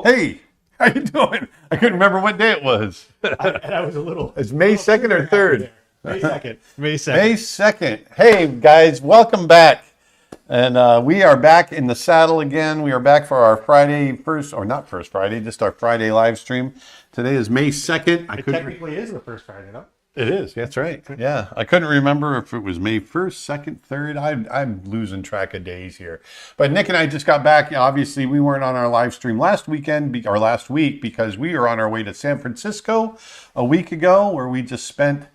Hey, how you doing? I couldn't remember what day it was. I was a little... It's May 2nd or 3rd? May 2nd. May 2nd. May 2nd. Hey, guys, welcome back. And we are back in the saddle again. We are back for our Friday first, or not first Friday, just our Friday live stream. Today is May 2nd. It technically is the first Friday, no? It is. That's right. Yeah. I couldn't remember if it was May 1st, 2nd, 3rd. I'm losing track of days here. But Nick and I just got back. Obviously, we weren't on our live stream last week because we were on our way to San Francisco a week ago, where we just spent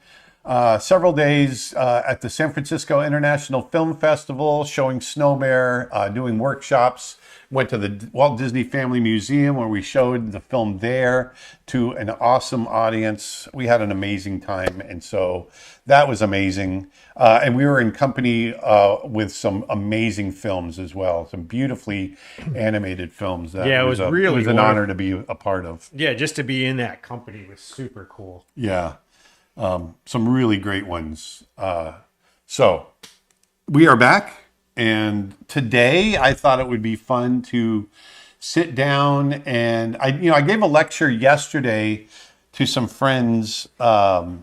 several days at the San Francisco International Film Festival, showing Snow Bear, doing workshops. Went to the Walt Disney Family Museum, where we showed the film there to an awesome audience. We had an amazing time, and so that was amazing. And we were in company with some amazing films as well, some beautifully animated films. That it was an honor to be a part of. Yeah, just to be in that company was super cool. Yeah, some really great ones. So we are back. And today I thought it would be fun to sit down and I gave a lecture yesterday to some friends that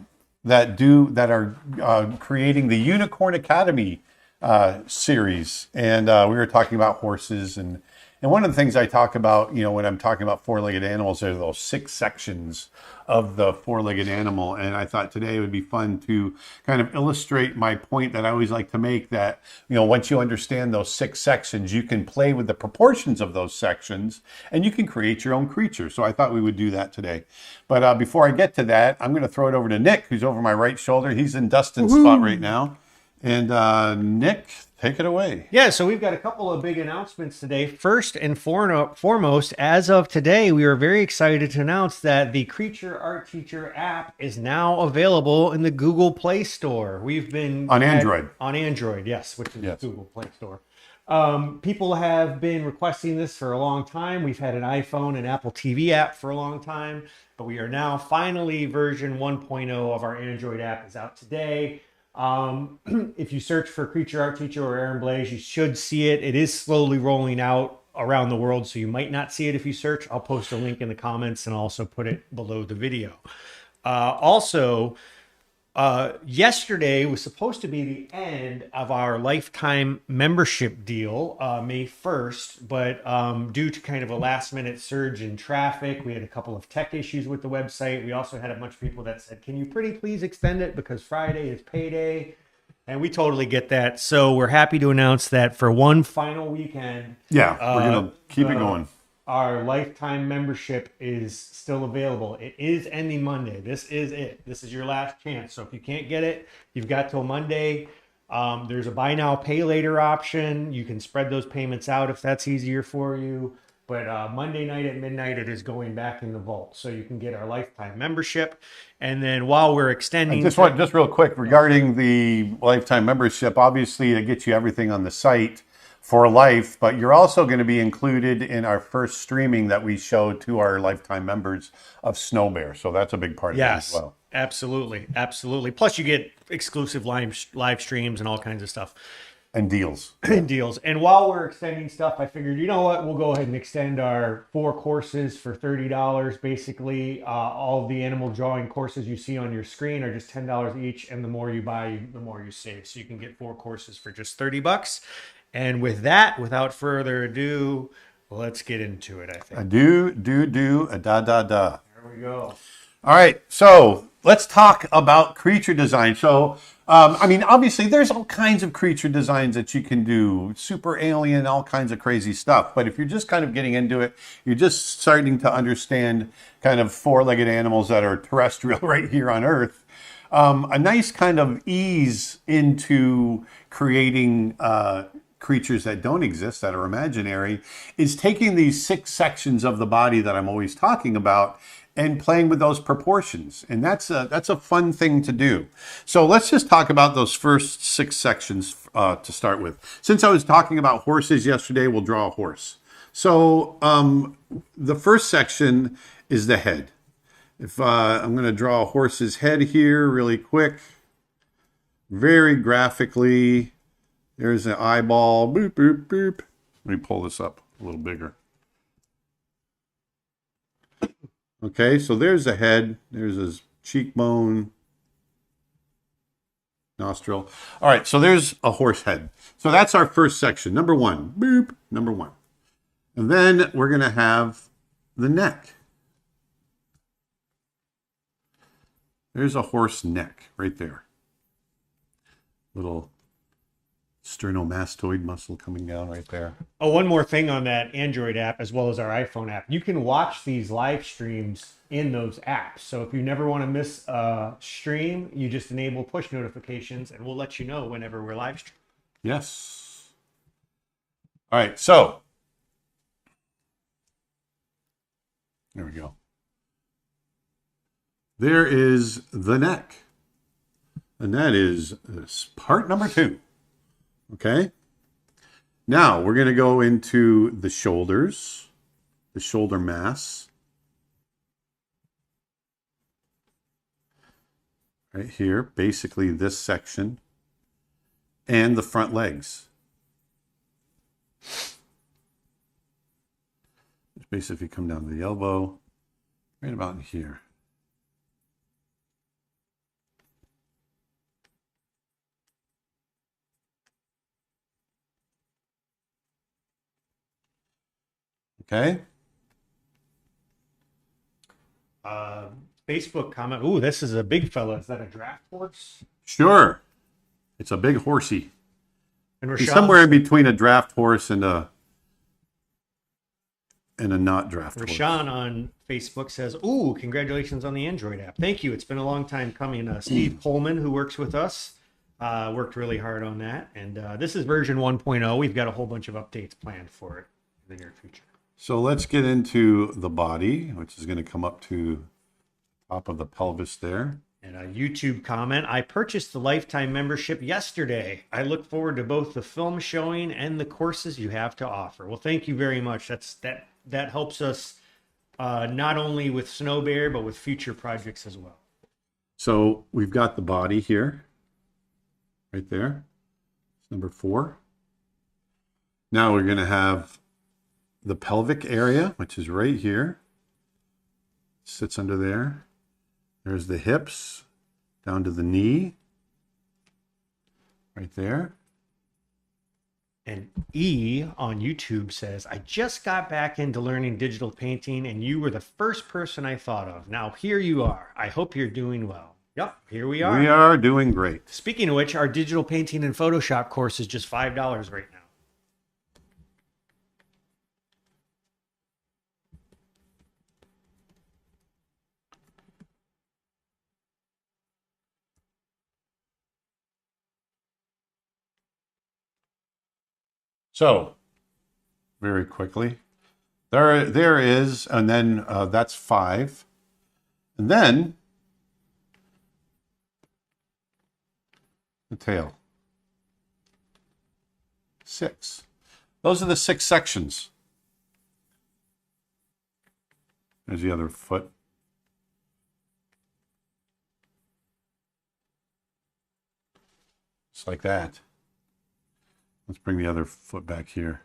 are creating the Unicorn Academy series, and we were talking about horses, and one of the things I talk about, when I'm talking about four-legged animals, are those 6 sections of the four-legged animal. And I thought today it would be fun to kind of illustrate my point that I always like to make, that, once you understand those 6 sections, you can play with the proportions of those sections and you can create your own creature. So I thought we would do that today. But before I get to that, I'm going to throw it over to Nick, who's over my right shoulder. He's in Dustin's spot right now. And Nick, take it away. Yeah, so we've got a couple of big announcements today. First and foremost, as of today, we are very excited to announce that the Creature Art Teacher app is now available in the Google Play Store. We've been... On Android. On Android, yes, which is the Google Play Store. People have been requesting this for a long time. We've had an iPhone and Apple TV app for a long time, but we are now finally version 1.0 of our Android app is out today. If you search for Creature Art Teacher or Aaron Blaze, you should see it. It is slowly rolling out around the world, so you might not see it if you search. I'll post a link in the comments and also put it below the video. Yesterday was supposed to be the end of our lifetime membership deal, May 1st, but due to kind of a last-minute surge in traffic, we had a couple of tech issues with the website. We also had a bunch of people that said, can you pretty please extend it because Friday is payday? And we totally get that. So we're happy to announce that for one final weekend. Yeah, we're going to keep it going. Our lifetime membership is still available. It is ending Monday. This is it. This is your last chance. So if you can't get it, you've got till Monday. There's a buy now, pay later option. You can spread those payments out if that's easier for you. But Monday night at midnight, it is going back in the vault. So you can get our lifetime membership. And then while we're extending... Just real quick, regarding the lifetime membership, obviously it gets you everything on the site for life, but you're also going to be included in our first streaming that we show to our lifetime members of Snow Bear. So that's a big part of it as well. Absolutely. Absolutely. Plus you get exclusive live streams and all kinds of stuff. And deals. And while we're extending stuff, I figured, you know what, we'll go ahead and extend our 4 courses for $30. Basically, all of the animal drawing courses you see on your screen are just $10 each. And the more you buy, the more you save. So you can get 4 courses for just $30. And with that, without further ado, let's get into it, I think. Da. There we go. All right, so let's talk about creature design. So, obviously, there's all kinds of creature designs that you can do, super alien, all kinds of crazy stuff. But if you're just kind of getting into it, you're just starting to understand kind of 4-legged animals that are terrestrial right here on Earth. A nice kind of ease into creating creatures that don't exist, that are imaginary, is taking these 6 sections of the body that I'm always talking about and playing with those proportions. And that's a fun thing to do. So let's just talk about those first 6 sections to start with. Since I was talking about horses yesterday, we'll draw a horse. So the first section is the head. If I'm going to draw a horse's head here really quick, very graphically. There's an eyeball. Boop, boop, boop. Let me pull this up a little bigger. Okay, so there's the head. There's his cheekbone, nostril. All right, so there's a horse head. So that's our first section. Number one. Boop. Number one. And then we're going to have the neck. There's a horse neck right there. Little sternomastoid muscle coming down right there. Oh, one more thing on that Android app as well as our iPhone app. You can watch these live streams in those apps. So if you never want to miss a stream, you just enable push notifications and we'll let you know whenever we're live streaming. Yes. All right, so there we go. There is the neck. And that is part number 2. Okay. Now we're going to go into the shoulders, the shoulder mass. Right here, basically this section. And the front legs. Basically come down to the elbow, right about in here. Okay. Facebook comment. Ooh, this is a big fella. Is that a draft horse? Sure. It's a big horsey. And He's somewhere in between a draft horse and a not draft horse. Rashawn on Facebook says, ooh, congratulations on the Android app. Thank you. It's been a long time coming. Steve Coleman, who works with us, worked really hard on that. And this is version 1.0. We've got a whole bunch of updates planned for it in the near future. So let's get into the body, which is going to come up to the top of the pelvis there. And a YouTube comment, I purchased the lifetime membership yesterday. I look forward to both the film showing and the courses you have to offer. Well, thank you very much. That helps us not only with Snow Bear, but with future projects as well. So we've got the body here, right there. It's number 4. Now we're going to have the pelvic area, which is right here. Sits under there. There's the hips down to the knee. Right there. And E on YouTube says, I just got back into learning digital painting and you were the first person I thought of. Now here you are. I hope you're doing well. Yep, here we are. We are doing great. Speaking of which, our digital painting and Photoshop course is just $5 right now. So, very quickly, there is, and then that's 5. And then the tail. 6. Those are the 6 sections. There's the other foot. Just like that. Let's bring the other foot back here.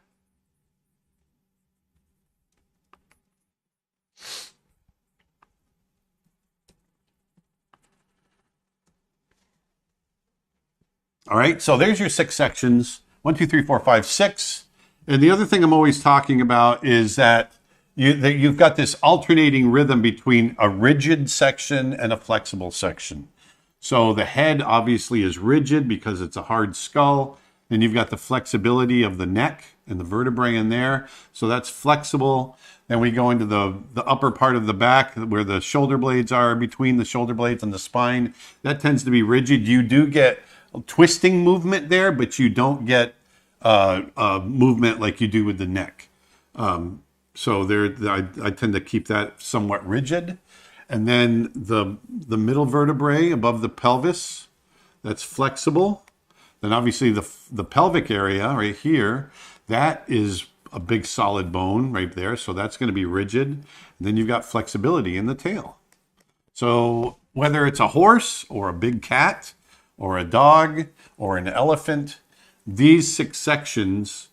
All right, so there's your 6 sections. 1, 2, 3, 4, 5, 6. And the other thing I'm always talking about is that you've got this alternating rhythm between a rigid section and a flexible section. So the head obviously is rigid because it's a hard skull. Then you've got the flexibility of the neck and the vertebrae in there. So that's flexible. Then we go into the upper part of the back where the shoulder blades are, between the shoulder blades and the spine. That tends to be rigid. You do get twisting movement there, but you don't get movement like you do with the neck. So I tend to keep that somewhat rigid. And then the middle vertebrae above the pelvis, that's flexible. Then obviously the pelvic area right here, that is a big solid bone right there. So that's going to be rigid. And then you've got flexibility in the tail. So whether it's a horse or a big cat or a dog or an elephant, these 6 sections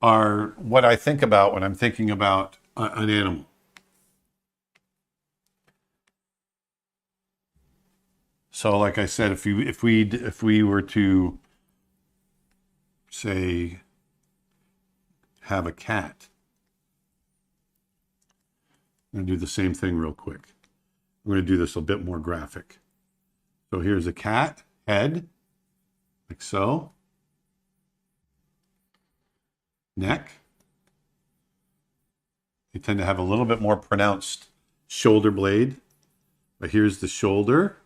are what I think about when I'm thinking about an animal. So like I said, if we were to say have a cat, I'm going to do the same thing real quick. I'm going to do this a bit more graphic. So here's a cat head, like so. Neck. They tend to have a little bit more pronounced shoulder blade. But here's the shoulder.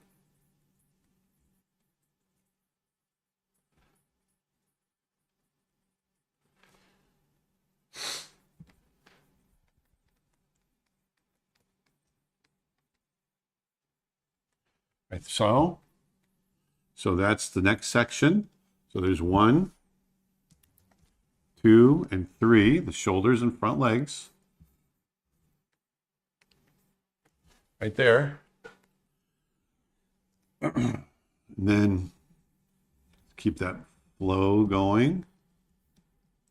Right, so that's the next section. So there's 1, 2, and 3, the shoulders and front legs. Right there. And then keep that flow going.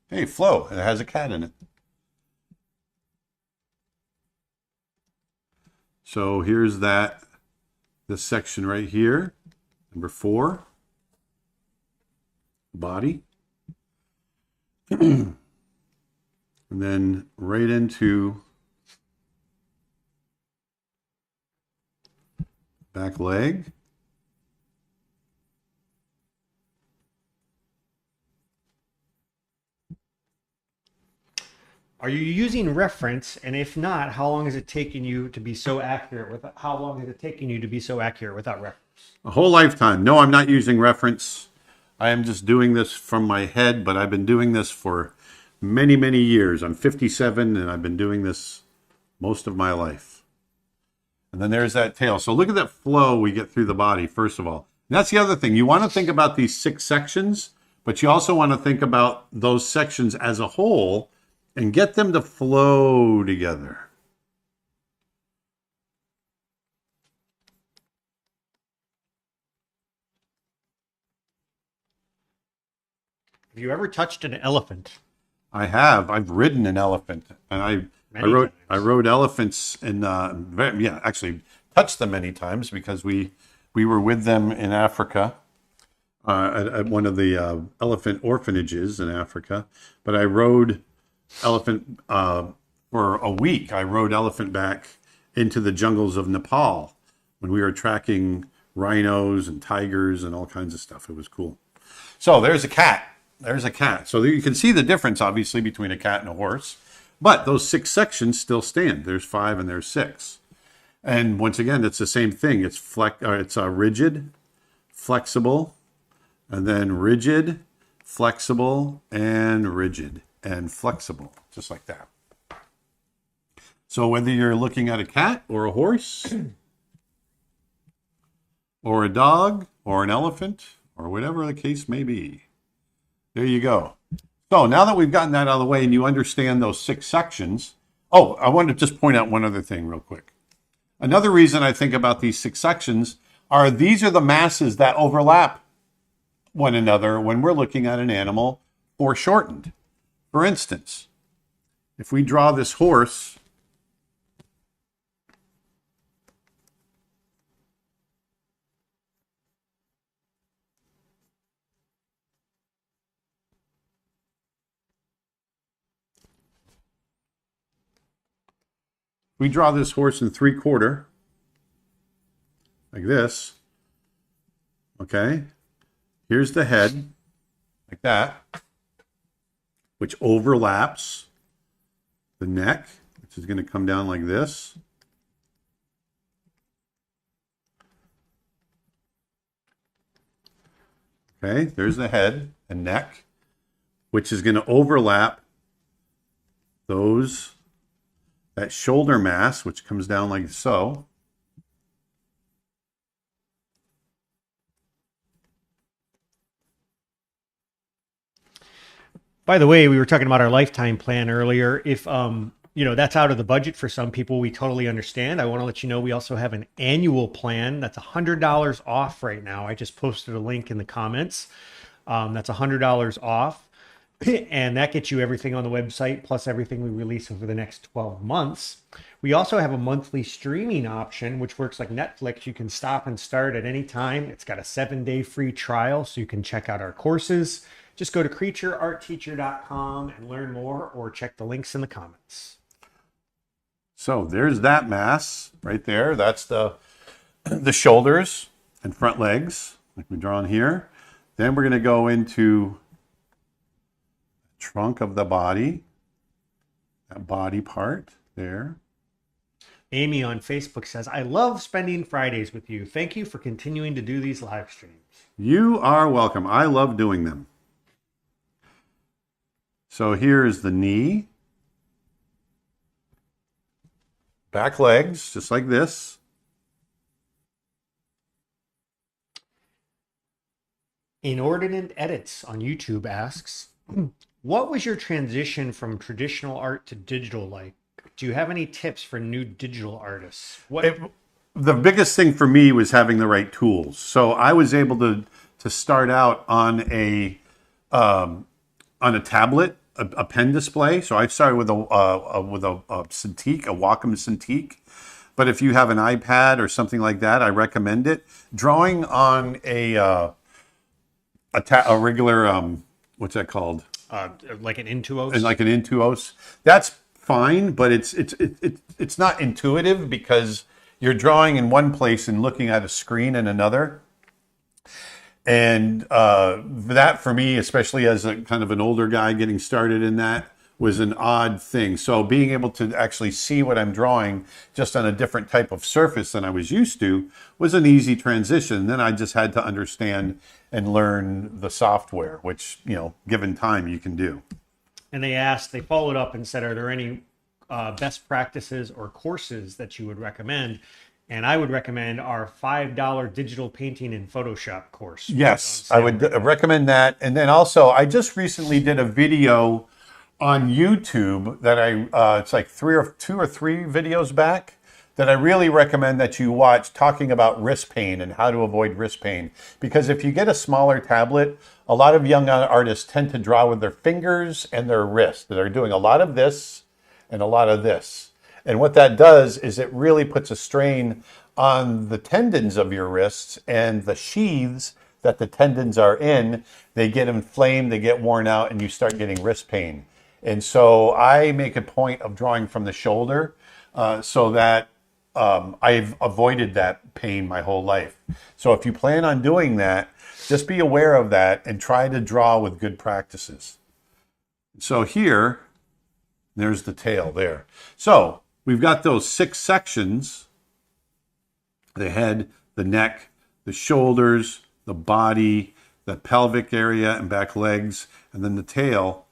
Hey, flow, it has a cat in it. So here's this section right here, number 4, body. And then right into back leg. Are you using reference? And if not, how long has it taken you to be so accurate how long has it taken you to be so accurate without reference? A whole lifetime. No, I'm not using reference. I am just doing this from my head, but I've been doing this for many, many years. I'm 57 and I've been doing this most of my life. And then there's that tail. So look at that flow we get through the body, first of all. And that's the other thing. You want to think about these 6 sections, but you also want to think about those sections as a whole and get them to flow together. Have you ever touched an elephant? I have. I've ridden an elephant, and I rode elephants, and actually touched them many times because we were with them in Africa at one of the elephant orphanages in Africa. But I rode elephant for a week. I rode elephant back into the jungles of Nepal when we were tracking rhinos and tigers and all kinds of stuff. It was cool. So there's a cat. There's a cat. So you can see the difference, obviously, between a cat and a horse. But those 6 sections still stand. There's 5 and there's 6. And once again, it's the same thing. It's rigid, flexible, and then rigid, flexible, and rigid, and flexible, just like that. So whether you're looking at a cat or a horse or a dog or an elephant or whatever the case may be, there you go. So now that we've gotten that out of the way and you understand those 6 sections, I wanted to just point out one other thing real quick. Another reason I think about these 6 sections are these are the masses that overlap one another when we're looking at an animal foreshortened. For instance, if we draw this horse, in 3/4, like this, okay? Here's the head, like that, which overlaps the neck, which is going to come down like this. Okay, there's the head and neck, which is going to overlap that shoulder mass, which comes down like so. By the way, we were talking about our lifetime plan earlier. If that's out of the budget for some people, we totally understand. I want to let you know we also have an annual plan that's $100 off right now. I just posted a link in the comments. That's $100 off. And that gets you everything on the website plus everything we release over the next 12 months. We also have a monthly streaming option, which works like Netflix. You can stop and start at any time. It's got a 7-day free trial, so you can check out our courses. Just go to creatureartteacher.com and learn more, or check the links in the comments. So there's that mass right there. That's the shoulders and front legs, like we draw on here. Then we're going to go into trunk of the body, that body part there. Amy on Facebook says, I love spending Fridays with you. Thank you for continuing to do these live streams. You are welcome. I love doing them. So here's the knee, back legs, just like this. Inordinate Edits on YouTube asks, what was your transition from traditional art to digital like? Do you have any tips for new digital artists? The biggest thing for me was having the right tools. So I was able to start out on a tablet, a pen display. So I started with a Cintiq, a Wacom Cintiq. But if you have an iPad or something like that, I recommend it. Drawing on a regular what's that called? Like an Intuos? And like an Intuos. That's fine, but it's not intuitive because you're drawing in one place and looking at a screen in another. And that for me, especially as a kind of an older guy getting started in that, was an odd thing. So being able to actually see what I'm drawing just on a different type of surface than I was used to was an easy transition. Then I just had to understand and learn the software, which, given time, you can do. And they followed up and said, are there any best practices or courses that you would recommend? And I would recommend our $5 digital painting in Photoshop course. Yes, I would recommend that. And then also, I just recently did a video on YouTube that it's like 2 or 3 videos back that I really recommend that you watch, talking about wrist pain and how to avoid wrist pain. Because if you get a smaller tablet, a lot of young artists tend to draw with their fingers and their wrist. They're doing a lot of this and a lot of this. And what that does is it really puts a strain on the tendons of your wrists and the sheaths that the tendons are in. They get inflamed, they get worn out, and you start getting wrist pain. And so I make a point of drawing from the shoulder so that I've avoided that pain my whole life. So if you plan on doing that, just be aware of that and try to draw with good practices. So here, there's the tail there. So we've got those 6 sections: the head, the neck, the shoulders, the body, the pelvic area and back legs, and then the tail.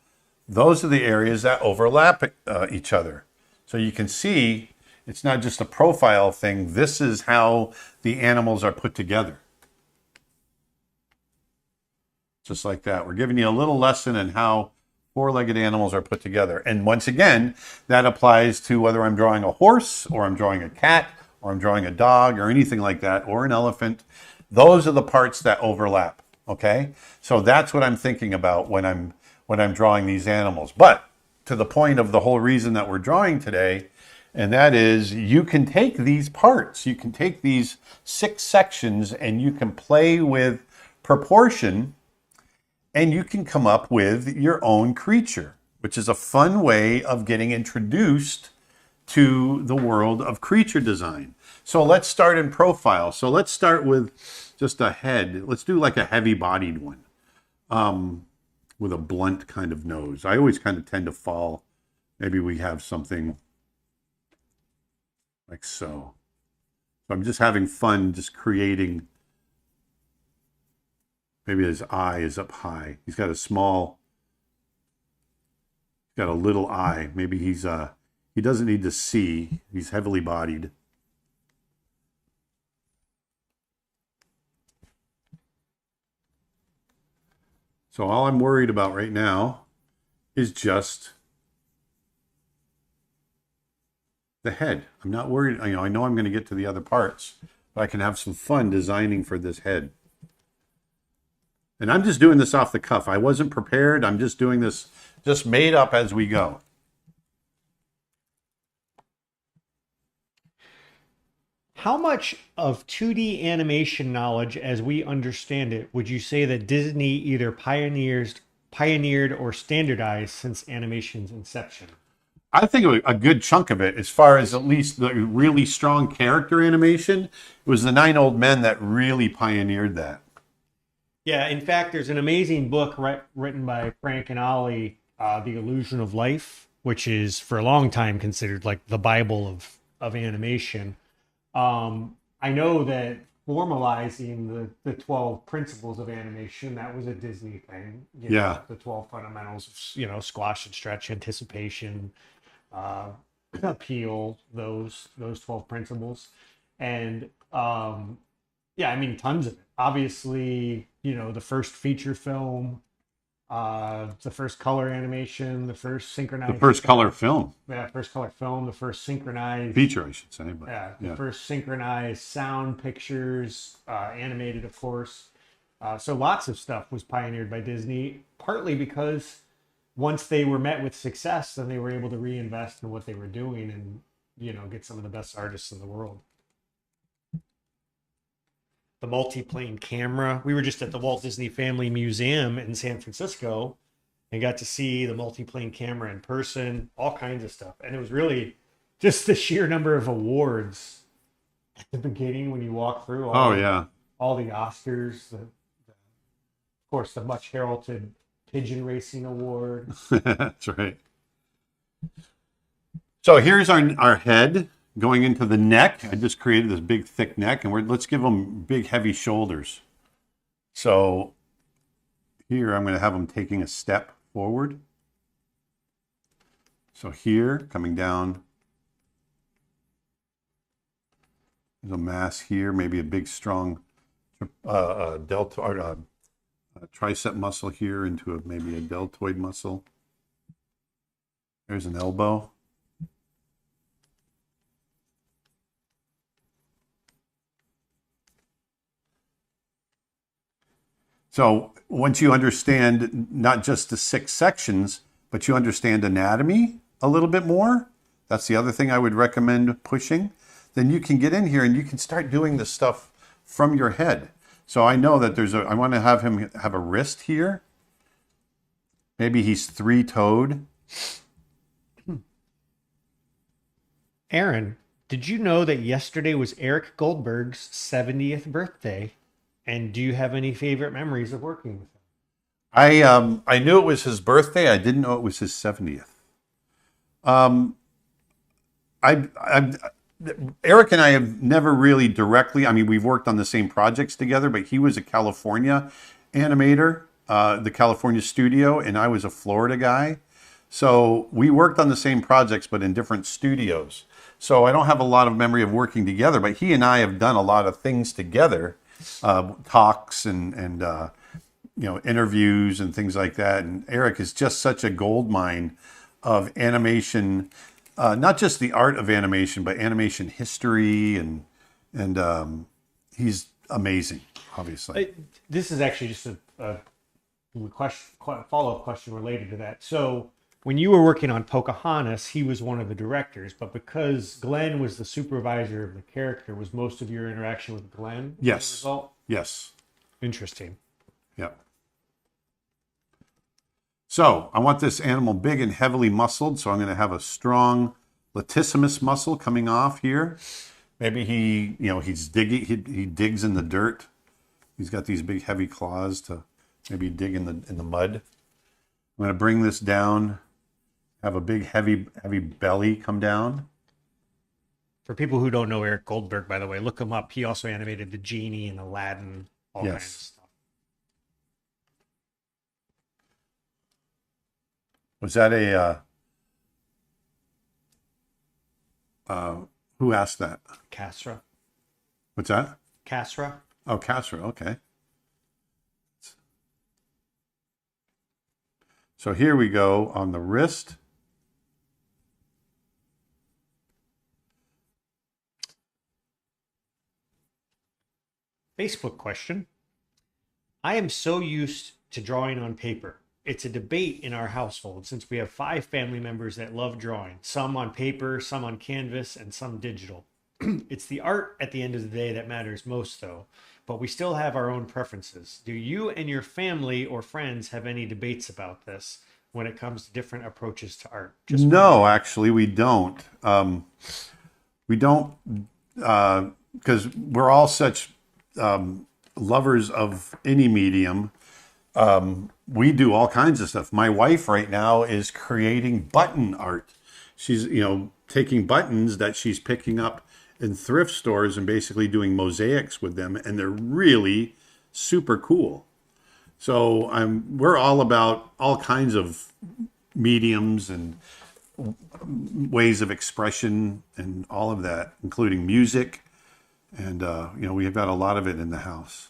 Those are the areas that overlap each other. So you can see it's not just a profile thing. This is how the animals are put together. Just like that. We're giving you a little lesson in how 4-legged animals are put together. And once again, that applies to whether I'm drawing a horse or I'm drawing a cat or I'm drawing a dog or anything like that, or an elephant. Those are the parts that overlap. Okay? So that's what I'm thinking about when I'm drawing these animals. But to the point of the whole reason that we're drawing today, and that is you can take these parts, you can take these 6 sections and you can play with proportion and you can come up with your own creature, which is a fun way of getting introduced to the world of creature design. So let's start in profile. So let's start with just a head. Let's do like a heavy-bodied one. With a blunt kind of nose. I always kind of tend to fall. Maybe we have something like so. So I'm just having fun just creating. Maybe his eye is up high. He's got a little eye. Maybe he doesn't need to see. He's heavily bodied. So all I'm worried about right now is just the head. I'm not worried. I know I'm going to get to the other parts, but I can have some fun designing for this head. And I'm just doing this off the cuff. I wasn't prepared. I'm just doing this, just made up as we go. How much of 2D animation knowledge as we understand it would you say that Disney either pioneered or standardized since animation's inception? I think a good chunk of it, as far as at least the really strong character animation, it was the Nine Old Men that really pioneered that. Yeah, in fact, there's an amazing book written by Frank and Ollie, The Illusion of Life, which is for a long time considered like the Bible of animation. I know that formalizing the 12 principles of animation, that was a Disney thing. Yeah. The 12 fundamentals, squash and stretch, anticipation, uh, appeal, those 12 principles. And yeah, I mean, tons of it. Obviously, the first feature film, the first color animation, the first synchronized. The first color film. Yeah, first color film, the first synchronized. Feature, I should say. But, yeah, the first synchronized sound pictures, animated, of course. So lots of stuff was pioneered by Disney, partly because once they were met with success, then they were able to reinvest in what they were doing and, get some of the best artists in the world. The multi-plane camera. We were just at the Walt Disney Family Museum in San Francisco and got to see the multi-plane camera in person, all kinds of stuff. And it was really just the sheer number of awards at the beginning when you walk through all the Oscars, of course, the much heralded Pigeon Racing Award. That's right. So here's our head going into the neck. I just created this big thick neck, and let's give them big heavy shoulders. So here I'm going to have them taking a step forward. So here, coming down, there's a mass here, maybe a big strong delta or tricep muscle here into maybe a deltoid muscle. There's an elbow. So once you understand not just the 6 sections, but you understand anatomy a little bit more, that's the other thing I would recommend pushing, then you can get in here and you can start doing this stuff from your head. So I know that I want to have him have a wrist here. Maybe he's 3-toed. Aaron, did you know that yesterday was Eric Goldberg's 70th birthday? And do you have any favorite memories of working with him? I knew it was his birthday. I didn't know it was his 70th. Eric and I have never really directly, we've worked on the same projects together, but he was a California animator, the California studio, and I was a Florida guy. So we worked on the same projects, but in different studios. So I don't have a lot of memory of working together, but he and I have done a lot of things together, talks and interviews and things like that. And Eric is just such a gold mine of animation, not just the art of animation, but animation history, and he's amazing, obviously. This is actually just a follow-up question related to that. So when you were working on Pocahontas, he was one of the directors, but because Glenn was the supervisor of the character, was most of your interaction with Glenn? Yes. As a result? Yes. Interesting. Yep. So I want this animal big and heavily muscled, so I'm going to have a strong latissimus muscle coming off here. Maybe he's digging. He digs in the dirt. He's got these big heavy claws to maybe dig in the mud. I'm going to bring this down. Have a big heavy belly come down. For people who don't know Eric Goldberg, by the way, look him up. He also animated the Genie and Aladdin, all kinds of stuff. Was that who asked that? Castra. What's that? Castra. Oh, Castra. Okay. So here we go on the wrist. Facebook question. I am so used to drawing on paper. It's a debate in our household since we have 5 family members that love drawing, some on paper, some on canvas, and some digital. It's the art at the end of the day that matters most, though, but we still have our own preferences. Do you and your family or friends have any debates about this when it comes to different approaches to art? No, actually, we don't. We don't, because we're all such lovers of any medium. We do all kinds of stuff. My wife right now is creating button art. She's, taking buttons that she's picking up in thrift stores and basically doing mosaics with them, and they're really super cool. So we're all about all kinds of mediums and ways of expression and all of that, including music. And, we've got a lot of it in the house.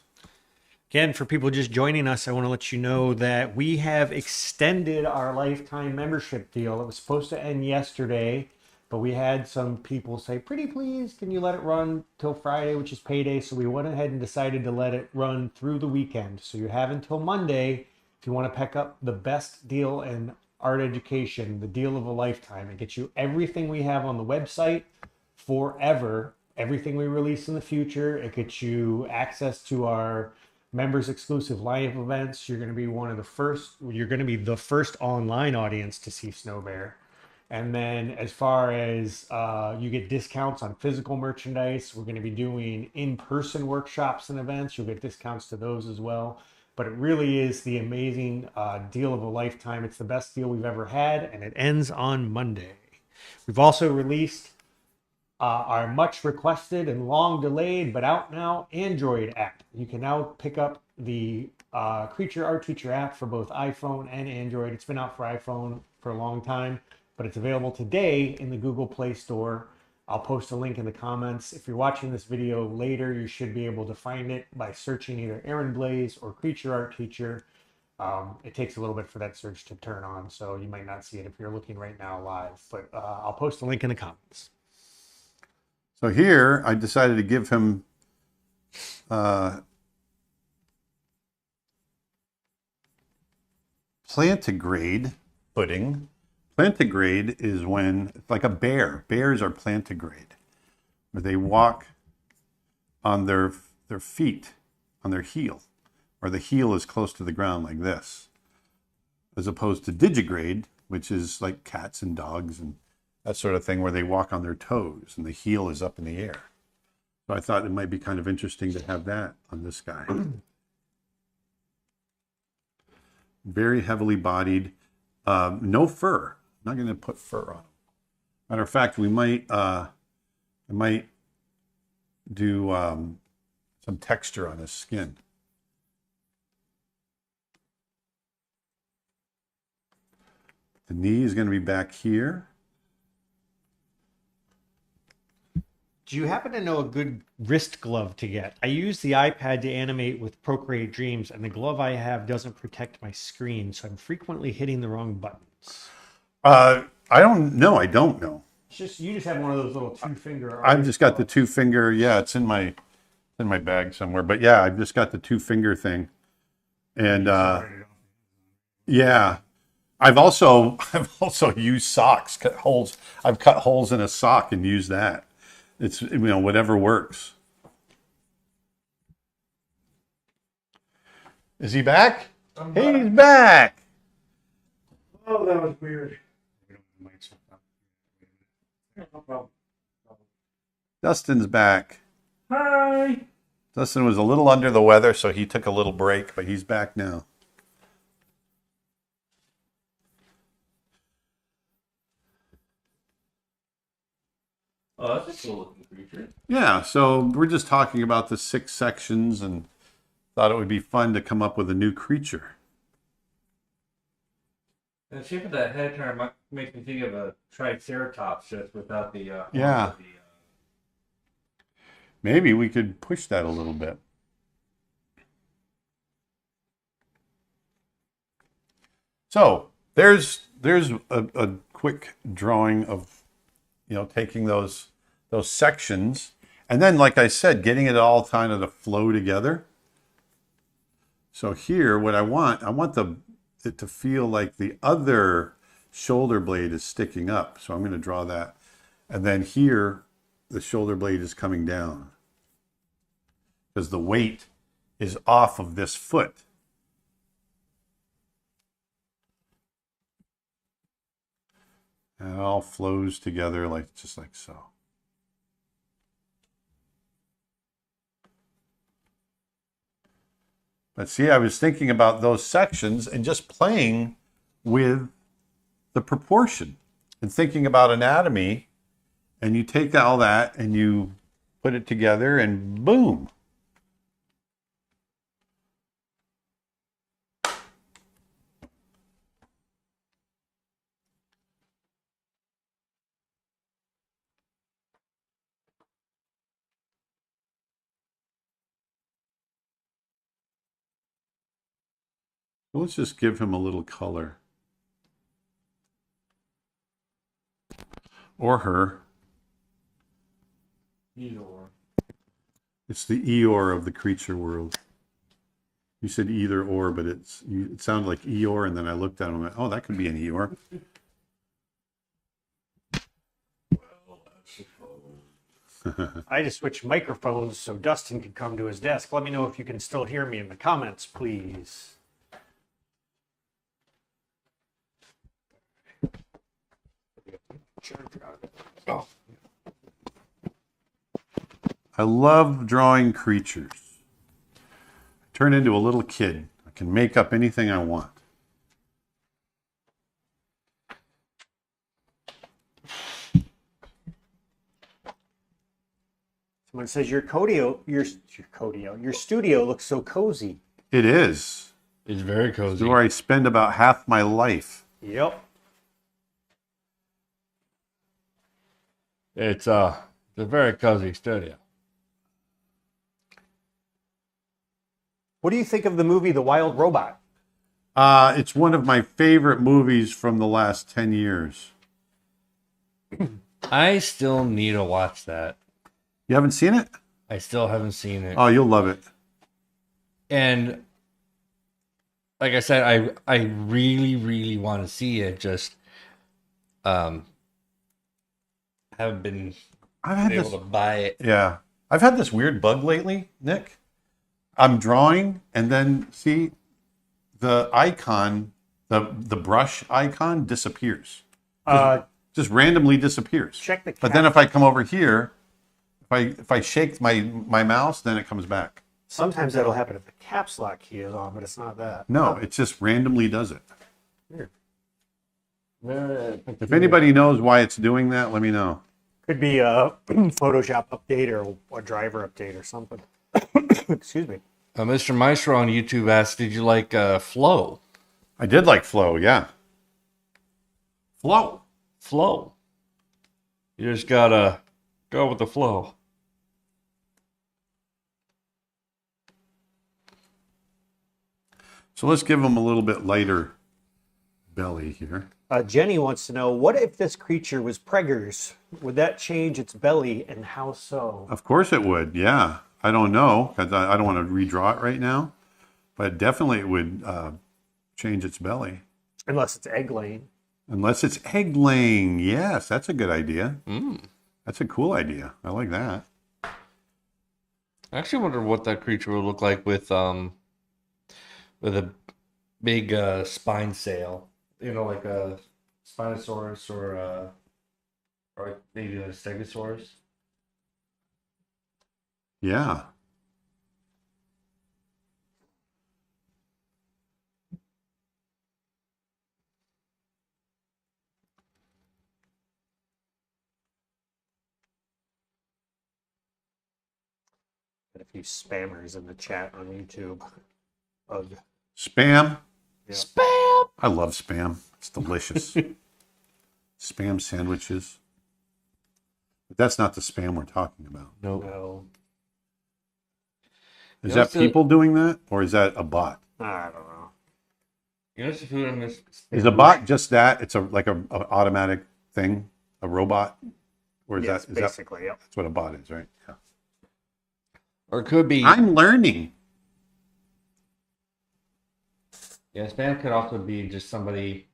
Again, for people just joining us, I want to let you know that we have extended our lifetime membership deal. It was supposed to end yesterday, but we had some people say, pretty please, can you let it run till Friday, which is payday? So we went ahead and decided to let it run through the weekend. So you have until Monday if you want to pick up the best deal in art education, the deal of a lifetime. It gets you everything we have on the website forever, everything we release in the future. It gets you access to our members exclusive live events. You're going to be the first online audience to see Snow Bear. And then as far as you get discounts on physical merchandise, we're going to be doing in-person workshops and events. You'll get discounts to those as well. But it really is the amazing deal of a lifetime. It's the best deal we've ever had, and it ends on Monday. We've also released our much requested and long delayed, but out now, Android app. You can now pick up the Creature Art Teacher app for both iPhone and Android. It's been out for iPhone for a long time, but it's available today in the Google Play Store. I'll post a link in the comments. If you're watching this video later, you should be able to find it by searching either Aaron Blaze or Creature Art Teacher. It takes a little bit for that search to turn on, so you might not see it if you're looking right now live, but I'll post a link in the comments. So here, I decided to give him plantigrade pudding. Plantigrade is when it's like a bear. Bears are plantigrade, where they walk on their feet, on their heel, where the heel is close to the ground like this, as opposed to digigrade, which is like cats and dogs and that sort of thing, where they walk on their toes and the heel is up in the air. So I thought it might be kind of interesting to have that on this guy. Very heavily bodied, no fur. I'm not going to put fur on him. Matter of fact, I might do some texture on his skin. The knee is going to be back here. Do you happen to know a good wrist glove to get? I use the iPad to animate with Procreate Dreams, and the glove I have doesn't protect my screen, so I'm frequently hitting the wrong buttons. I don't know. You just have one of those little 2-finger. I've just got the 2-finger. Yeah, it's in my bag somewhere. But yeah, I've just got the 2-finger thing, and yeah, I've also used socks, cut holes. I've cut holes in a sock and used that. It's, whatever works. Is he back? He's back. Oh, that was weird. Dustin's back. Hi. Dustin was a little under the weather, so he took a little break, but he's back now. Oh, that's a cool looking creature. Yeah, so we're just talking about the 6 sections and thought it would be fun to come up with a new creature. The shape of that head kind of makes me think of a Triceratops, just without the Yeah. Maybe we could push that a little bit. So there's a quick drawing of, taking those sections, and then, like I said, getting it all kind of to flow together. So here, what I want it to feel like the other shoulder blade is sticking up. So I'm going to draw that. And then here, the shoulder blade is coming down because the weight is off of this foot. And it all flows together just like so. But see, I was thinking about those sections and just playing with the proportion and thinking about anatomy, and you take all that and you put it together and boom. Let's just give him a little color. Or her. Either or. It's the Eeyore of the creature world. You said either or, but it sounded like Eeyore, and then I looked at him and went, oh, that could be an Eeyore. I just switched microphones so Dustin could come to his desk. Let me know if you can still hear me in the comments, please. Oh. I love drawing creatures. I turn into a little kid. I can make up anything I want. Someone says your studio looks so cozy. It is. It's very cozy. It's where I spend about half my life. Yep. It's a very cozy studio. What do you think of the movie The Wild Robot? It's one of my favorite movies from the last 10 years. I still need to watch that. You haven't seen it? I still haven't seen it. Oh, you'll love it. And like I said, I really, really want to see it. Just haven't been able to buy it. Yeah. I've had this weird bug lately, Nick. I'm drawing, and then see the icon, the brush icon disappears. Just randomly disappears. Check the But then if I come over here, if I shake my mouse, then it comes back. Sometimes that'll happen if the caps lock key is on, but it's not that. No, it just randomly does it. Weird. If anybody knows why it's doing that, let me know. Could be a Photoshop update or a driver update or something. Excuse me. Mr. Maestro on YouTube asked, "Did you like Flow?" I did like Flow, yeah. Flow. Flow. You just gotta go with the flow. So let's give them a little bit lighter belly here. Jenny wants to know, what if this creature was preggers? Would that change its belly, and how so? Of course it would, yeah. I don't know, because I don't want to redraw it right now. But definitely it would change its belly. Unless it's egg laying. Unless it's egg laying. Yes, that's a good idea. That's a cool idea. I like that. I actually wonder what that creature would look like with a big spine sail. You know, like a Spinosaurus or maybe a Stegosaurus. Yeah. Got a few spammers in the chat on YouTube. Ugh. Spam. Yeah. Spam! I love spam. It's delicious. Spam sandwiches. But that's not the spam we're talking about. Nope. No. Is that people doing that, or is that a bot? I don't know. You know, food in this. Is a bot just that? It's a automatic thing, a robot, or is Yes, that basically, yep. that's what a bot is, right? Yeah. Or it could be. I'm learning. Yeah, spam could also be just somebody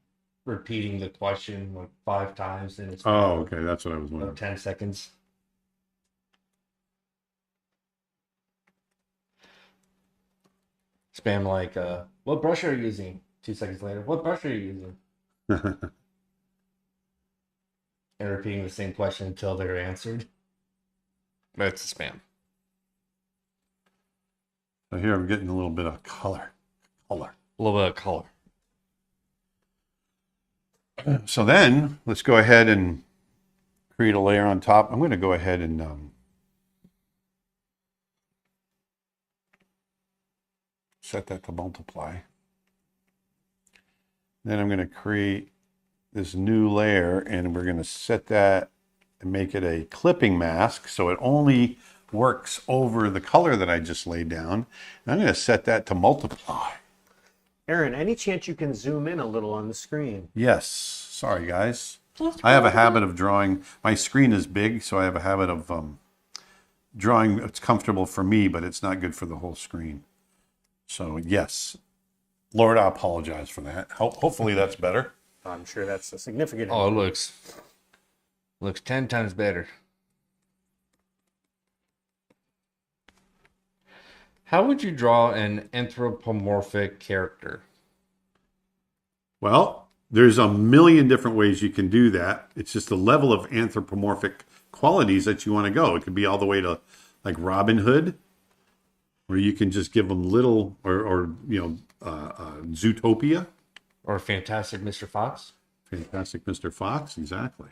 repeating the question like 5 times in a span Oh, okay, that's what I was of wondering. 10 seconds. Spam like, what brush are you using? 2 seconds later, what brush are you using? And repeating the same question until they're answered. That's a spam. So here I'm getting a little bit of color. A little bit of color. So then let's go ahead and create a layer on top. I'm going to go ahead and set that to multiply. Then I'm going to create this new layer, and we're going to set that and make it a clipping mask so it only works over the color that I just laid down. And I'm going to set that to multiply. Aaron, any chance you can zoom in a little on the screen? Yes. Sorry, guys. I have a habit of drawing. My screen is big, so I have a habit of drawing. It's comfortable for me, but it's not good for the whole screen. So, yes. Lord, I apologize for that. Hopefully that's better. I'm sure that's a significant. Oh, it looks 10 times better. How would you draw an anthropomorphic character? Well, there's a million different ways you can do that. It's just the level of anthropomorphic qualities that you want to go. It could be all the way to like Robin Hood, where you can just give them little, or Zootopia. Or Fantastic Mr. Fox? Fantastic Mr. Fox, exactly.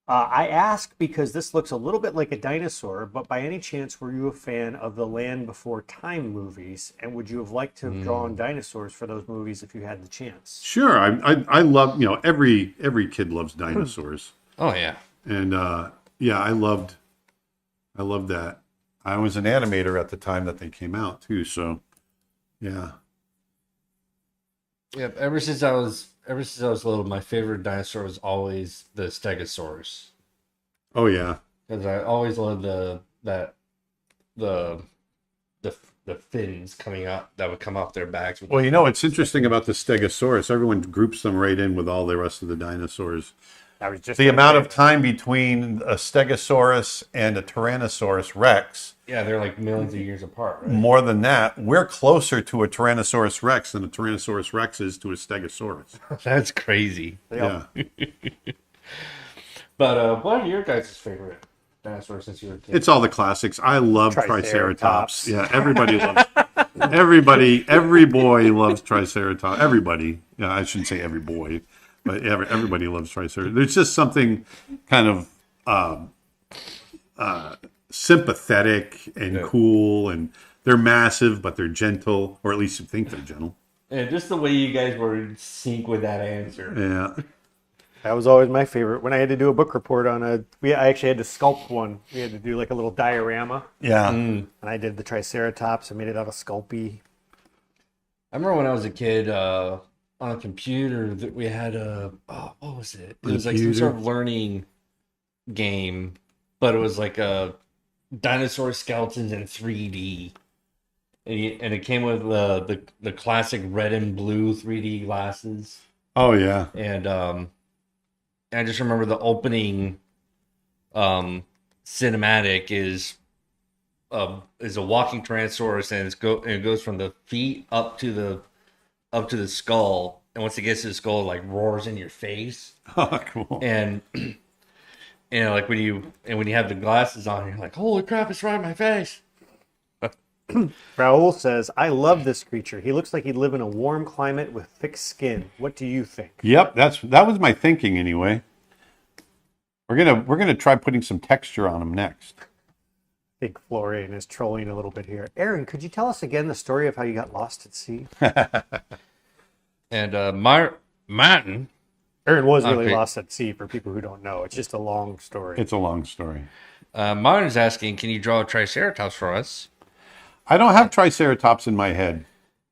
I ask because this looks a little bit like a dinosaur, but by any chance were you a fan of the Land Before Time movies? And would you have liked to have drawn dinosaurs for those movies if you had the chance? Sure, I love, every kid loves dinosaurs, Oh, yeah. and yeah, I loved that. I was an animator at the time that they came out too, so yeah. Yep. Ever since I was little, my favorite dinosaur was always the Stegosaurus. Oh yeah. Because I always loved the fins coming out that would come off their backs. Well, it's interesting about the Stegosaurus. Everyone groups them right in with all the rest of the dinosaurs. I was just The amount of time between a Stegosaurus and a Tyrannosaurus Rex, Yeah, they're like millions of years apart, right? more than that, we're closer to a Tyrannosaurus Rex than a Tyrannosaurus Rex is to a Stegosaurus. That's crazy. Yeah. But what are your guys' favorite dinosaurs since you were a kid? It's all the classics. I love Triceratops. Triceratops. Yeah, everybody loves every boy loves Triceratops. Everybody. Yeah, I shouldn't say every boy, but everybody loves Triceratops. There's just something kind of sympathetic and cool, and they're massive, but they're gentle, or at least you think they're gentle. And just the way you guys were in sync with that answer. Yeah. That was always my favorite. When I had to do a book report on I actually had to sculpt one. We had to do like a little diorama, Yeah. and I did the Triceratops. I made it out of Sculpey. I remember when I was a kid, on a computer that we had what was it? It was like some sort of learning game, but it was like a dinosaur skeletons in 3D. And it came with the classic red and blue 3D glasses. Oh yeah. And I just remember the opening cinematic is a walking Tyrannosaurus, and it goes from the feet up to the skull, and once it gets to the skull, it like roars in your face. Oh, cool. And like when you have the glasses on, you're like, holy crap, it's right in my face. Raul says, I love this creature. He looks like he'd live in a warm climate with thick skin. What do you think? Yep, that was my thinking anyway. We're gonna try putting some texture on him next. I think Florian is trolling a little bit here. Aaron, could you tell us again the story of how you got lost at sea? And Martin. Aaron was really lost at sea, for people who don't know. It's just a long story. It's a long story. Martin's asking, can you draw a Triceratops for us? I don't have Triceratops in my head.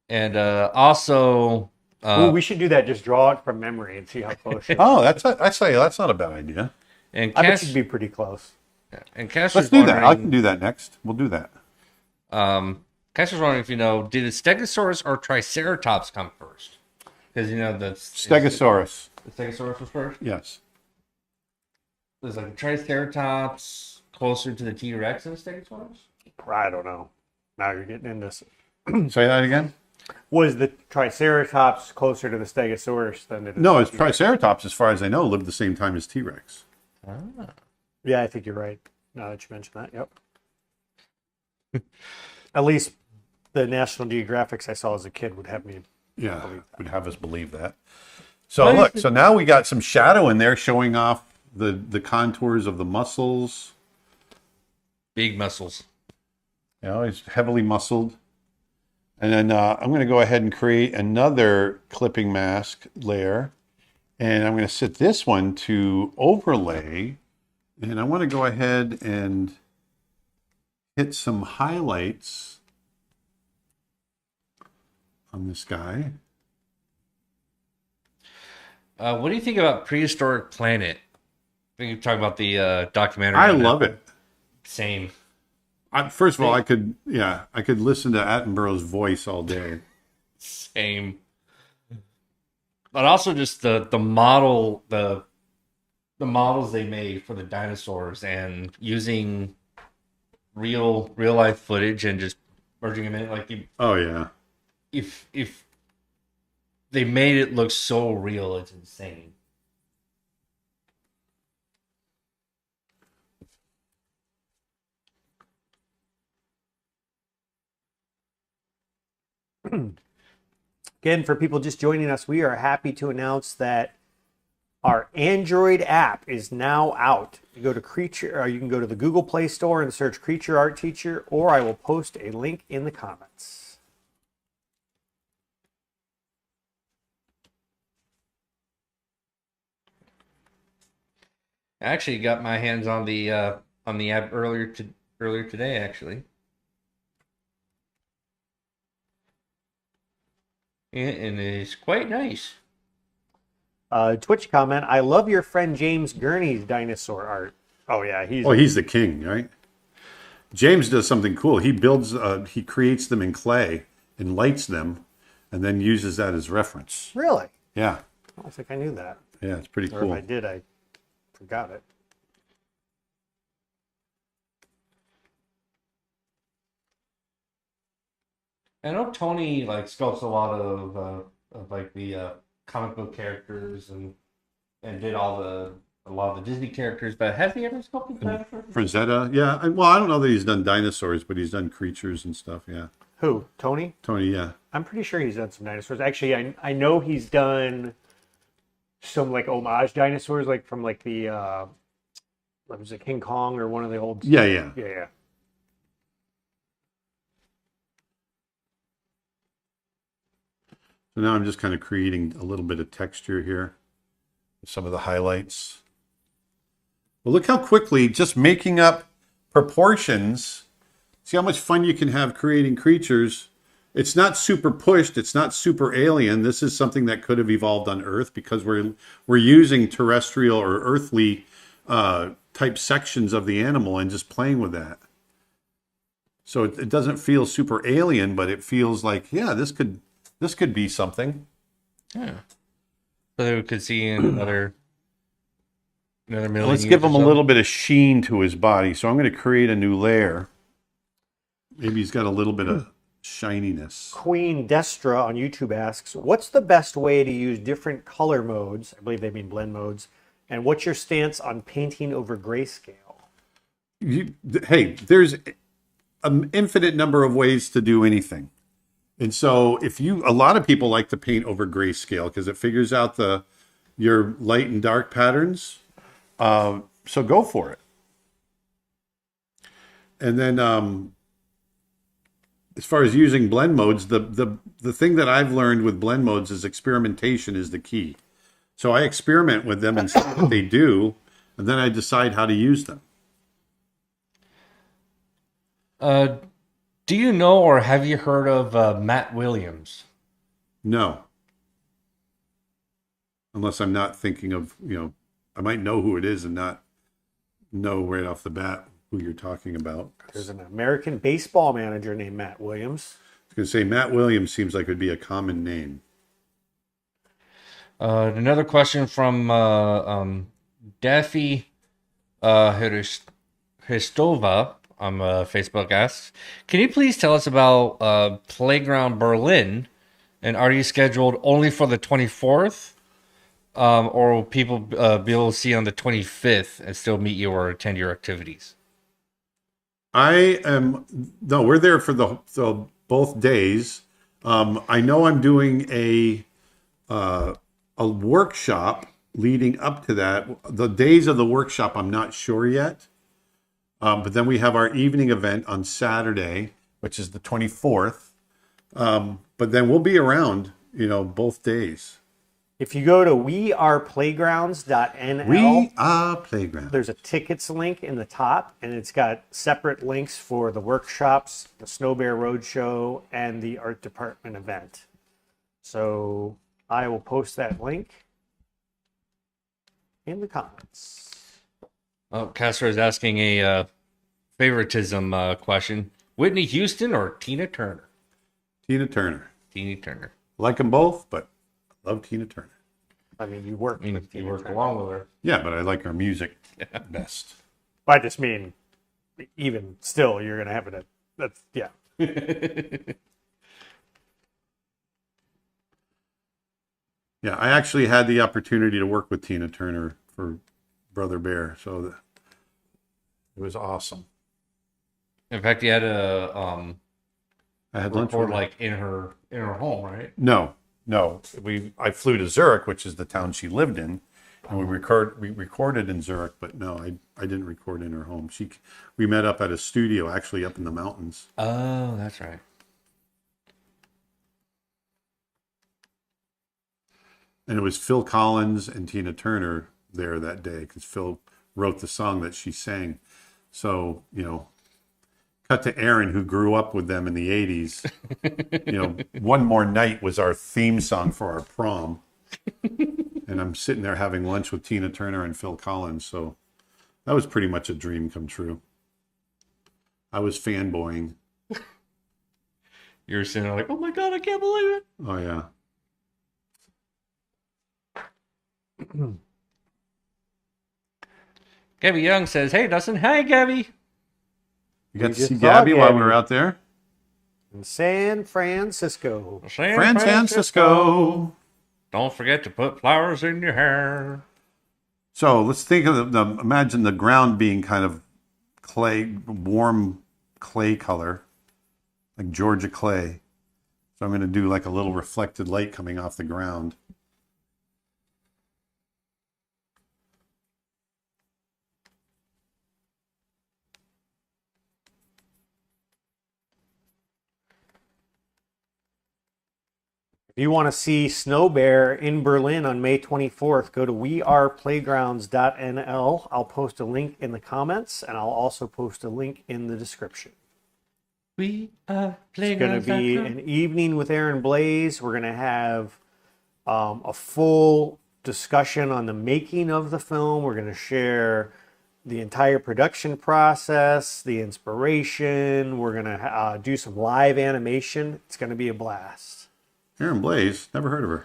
And also, Ooh, we should do that. Just draw it from memory and see how close you are. Oh, I say that's not a bad idea. and I bet Cash, you'd be pretty close. and Cash Let's was do that. I can wondering, do that next. We'll do that. Cash was wondering if you know, did the Stegosaurus or Triceratops come first? Because you know the Stegosaurus. The Stegosaurus was first. Yes. Was like Triceratops closer to the T Rex than the Stegosaurus? I don't know. Now you're getting into this. Say that again. Was the Triceratops closer to the Stegosaurus than it is? No, it's Triceratops, as far as I know, lived the same time as T-Rex. Yeah, I think you're right. Now that you mention that, yep. At least the National Geographics I saw as a kid would have me. Yeah, would have us believe that. So look, so now we got some shadow in there showing off the contours of the muscles. Big muscles. You know, he's heavily muscled. And then I'm going to go ahead and create another clipping mask layer. And I'm going to set this one to overlay. And I want to go ahead and hit some highlights on this guy. What do you think about Prehistoric Planet? We can talk about the documentary. I love it. Same. First of all, I could listen to Attenborough's voice all day. Same. But also just the model the models they made for the dinosaurs and using real life footage and just merging them in Oh yeah. If they made it look so real, it's insane. Again, for people just joining us, we are happy to announce that our Android app is now out. You go to Creature, or you can go to the Google Play Store and search Creature Art Teacher, or I will post a link in the comments. I actually got my hands on the app earlier today, actually. And it's quite nice. Twitch comment, I love your friend James Gurney's dinosaur art. Oh yeah, he's the king, right? James does something cool. He he creates them in clay and lights them and then uses that as reference. Really? Yeah. I don't think I knew that. Yeah, it's pretty Or cool. if I did, I forgot it. I know Tony sculpts a lot of the comic book characters and did a lot of the Disney characters, but has he ever sculpted dinosaurs? Frazetta, yeah. I don't know that he's done dinosaurs, but he's done creatures and stuff. Yeah. Who? Tony? Tony, yeah. I'm pretty sure he's done some dinosaurs. Actually, I know he's done some homage dinosaurs, from the was it King Kong or one of the old? Yeah. Yeah. So now I'm just kind of creating a little bit of texture here. Some of the highlights. Well, look how quickly just making up proportions. See how much fun you can have creating creatures. It's not super pushed. It's not super alien. This is something that could have evolved on Earth because we're using terrestrial or earthly type sections of the animal and just playing with that. So it doesn't feel super alien, but it feels like, yeah, this could be something. Yeah. So we could see another million. Let's give him a little bit of sheen to his body. So I'm going to create a new layer. Maybe he's got a little bit of shininess. Queen Destra on YouTube asks, what's the best way to use different color modes? I believe they mean blend modes. And what's your stance on painting over grayscale? Hey, there's an infinite number of ways to do anything. And so a lot of people like to paint over grayscale because it figures out your light and dark patterns. So go for it. And then as far as using blend modes, the thing that I've learned with blend modes is experimentation is the key. So I experiment with them and see what they do, and then I decide how to use them. Do you know or have you heard of Matt Williams? No, unless I'm not thinking of, I might know who it is and not know right off the bat who you're talking about. There's an American baseball manager named Matt Williams. I was going to say Matt Williams seems like it would be a common name. Another question from Daffy Histova on Facebook asks, can you please tell us about Playground Berlin? And are you scheduled only for the 24th? Or will people be able to see on the 25th and still meet you or attend your activities? No, we're there for the both days. I know I'm doing a workshop leading up to that. The days of the workshop, I'm not sure yet. But then we have our evening event on Saturday, which is the 24th. But then we'll be around, both days. If you go to weareplaygrounds.nl, We are playground. there's a tickets link in the top, and it's got separate links for the workshops, the Snow Bear Roadshow, and the art department event. So I will post that link in the comments. Oh, Castro is asking a favoritism question. Whitney Houston or Tina Turner? Tina Turner. Tina Turner. Like them both, but I love Tina Turner. I mean, you work with You Tina work Turner. along with her. Yeah, but I like her music best. I just mean, even still, you're going to have it. That's, yeah. Yeah, I actually had the opportunity to work with Tina Turner for Brother Bear, so it was awesome. In fact, you had to I had lunch record with her. like in her home, right? No. I flew to Zurich, which is the town she lived in, and we recorded in Zurich, but no, I didn't record in her home. We met up at a studio actually up in the mountains. Oh, that's right. And it was Phil Collins and Tina Turner there that day because Phil wrote the song that she sang. So, cut to Aaron, who grew up with them in the 80s. One More Night was our theme song for our prom. And I'm sitting there having lunch with Tina Turner and Phil Collins. So that was pretty much a dream come true. I was fanboying. You were sitting there like, oh my God, I can't believe it. Oh, yeah. Gabby Young says, hey, Dustin. Hi, Gabby. You got We to just see saw Gabby while we Gabby. were out there? In San Francisco. San Francisco. Don't forget to put flowers in your hair. So let's think of imagine the ground being kind of warm clay color, like Georgia clay. So I'm going to do like a little reflected light coming off the ground. If you want to see Snow Bear in Berlin on May 24th, go to weareplaygrounds.nl. I'll post a link in the comments, and I'll also post a link in the description. We are It's going to be an evening with Aaron Blaze. We're going to have a full discussion on the making of the film. We're going to share the entire production process, the inspiration. We're going to do some live animation. It's going to be a blast. Aaron Blaze, never heard of her.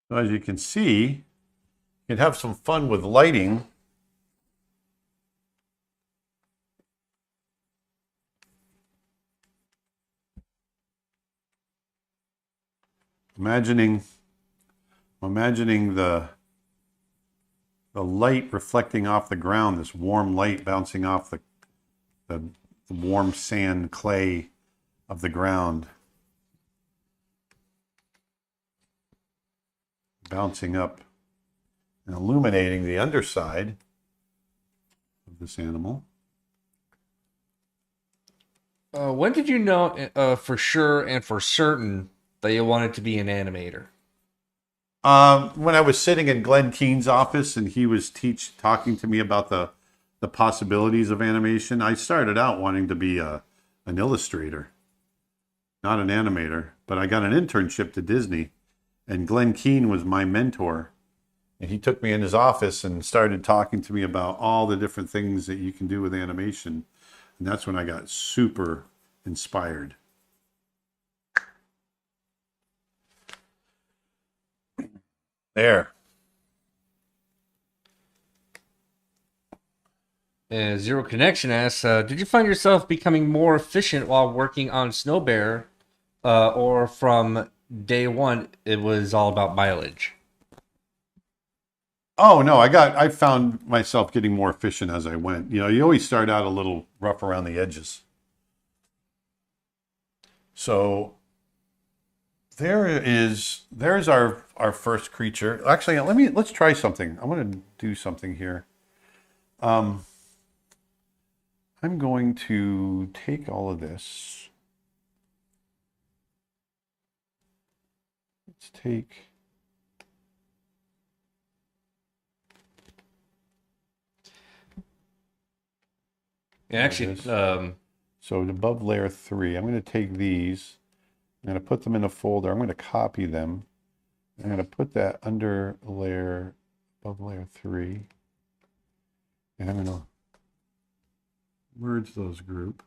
So as you can see, you can have some fun with lighting. Imagining the light reflecting off the ground, this warm light bouncing off the warm sand clay of the ground, bouncing up and illuminating the underside of this animal. When did you know for sure and for certain that you wanted to be an animator? When I was sitting in Glenn Keane's office and he was talking to me about the possibilities of animation, I started out wanting to be an illustrator, not an animator. But I got an internship to Disney, and Glenn Keane was my mentor. And he took me in his office and started talking to me about all the different things that you can do with animation. And that's when I got super inspired. There. Zero Connection asks, did you find yourself becoming more efficient while working on Snow Bear, or from day one it was all about mileage? Oh no, I found myself getting more efficient as I went. You know, you always start out a little rough around the edges. So there's our first creature. Actually, let's try something. I'm going to do something here. Um, I'm going to take all of this. Let's take. Yeah, actually, So above layer 3, I'm going to take these. I'm going to put them in a folder. I'm going to copy them. I'm going to put that under layer above layer 3. And I'm going to merge those group.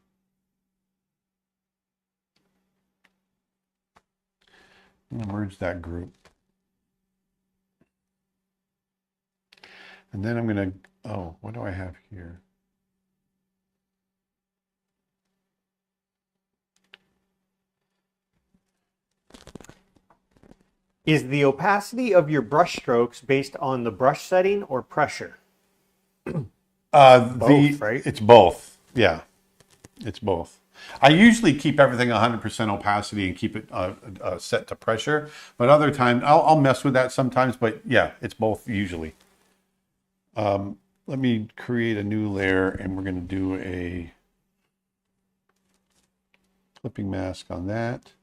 I'm going to merge that group. And then I'm going to, oh, what do I have here? Is the opacity of your brush strokes based on the brush setting or pressure? Both, right? It's both. Yeah, it's both. I usually keep everything 100% opacity and keep it set to pressure. But other times, I'll mess with that sometimes. But yeah, it's both usually. Let me create a new layer, and we're going to do a clipping mask on that.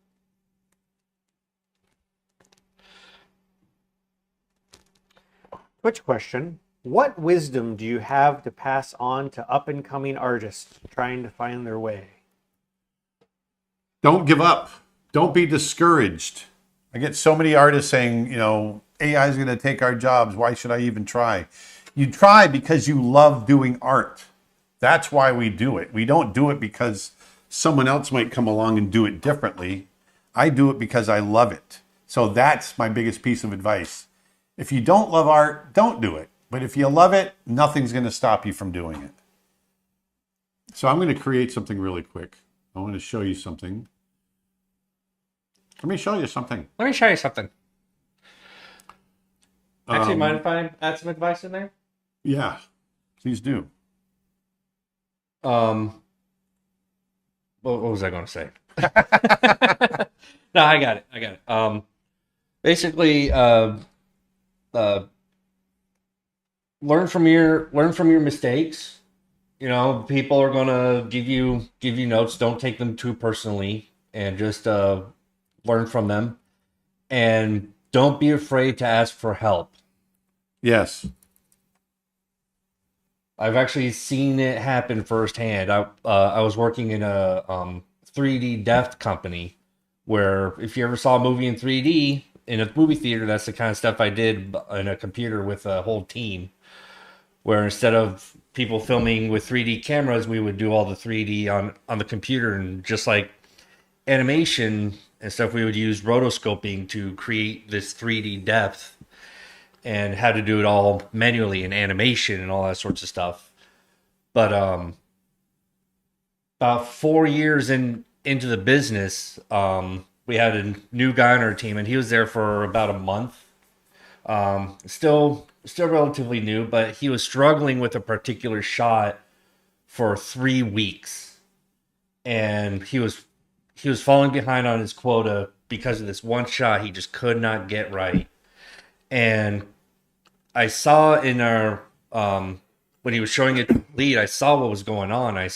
Twitch question. What wisdom do you have to pass on to up-and-coming artists trying to find their way? Don't give up. Don't be discouraged. I get so many artists saying, you know, AI is going to take our jobs. Why should I even try? You try because you love doing art. That's why we do it. We don't do it because someone else might come along and do it differently. I do it because I love it. So that's my biggest piece of advice. If you don't love art, don't do it. But if you love it, nothing's going to stop you from doing it. So I'm going to create something really quick. I want to show you something. Let me show you something. Let me show you something. Actually, mind if I add some advice in there? Yeah, please do. What was I going to say? No, I got it. Basically, learn from your mistakes. You know, people are gonna give you notes. Don't take them too personally, and just learn from them. And don't be afraid to ask for help. Yes. I've actually seen it happen firsthand. I was working in a 3D depth company where if you ever saw a movie in 3D in a movie theater, that's the kind of stuff I did in a computer with a whole team. Where instead of people filming with 3D cameras, we would do all the 3D on the computer, and just like animation and stuff, we would use rotoscoping to create this 3D depth, and how to do it all manually in animation and all that sorts of stuff. But about 4 years into the business, we had a new guy on our team, and he was there for about a month. Still relatively new, but he was struggling with a particular shot for 3 weeks, and he was falling behind on his quota because of this one shot he just could not get right. And I saw in our when he was showing it to the lead, I saw what was going on. I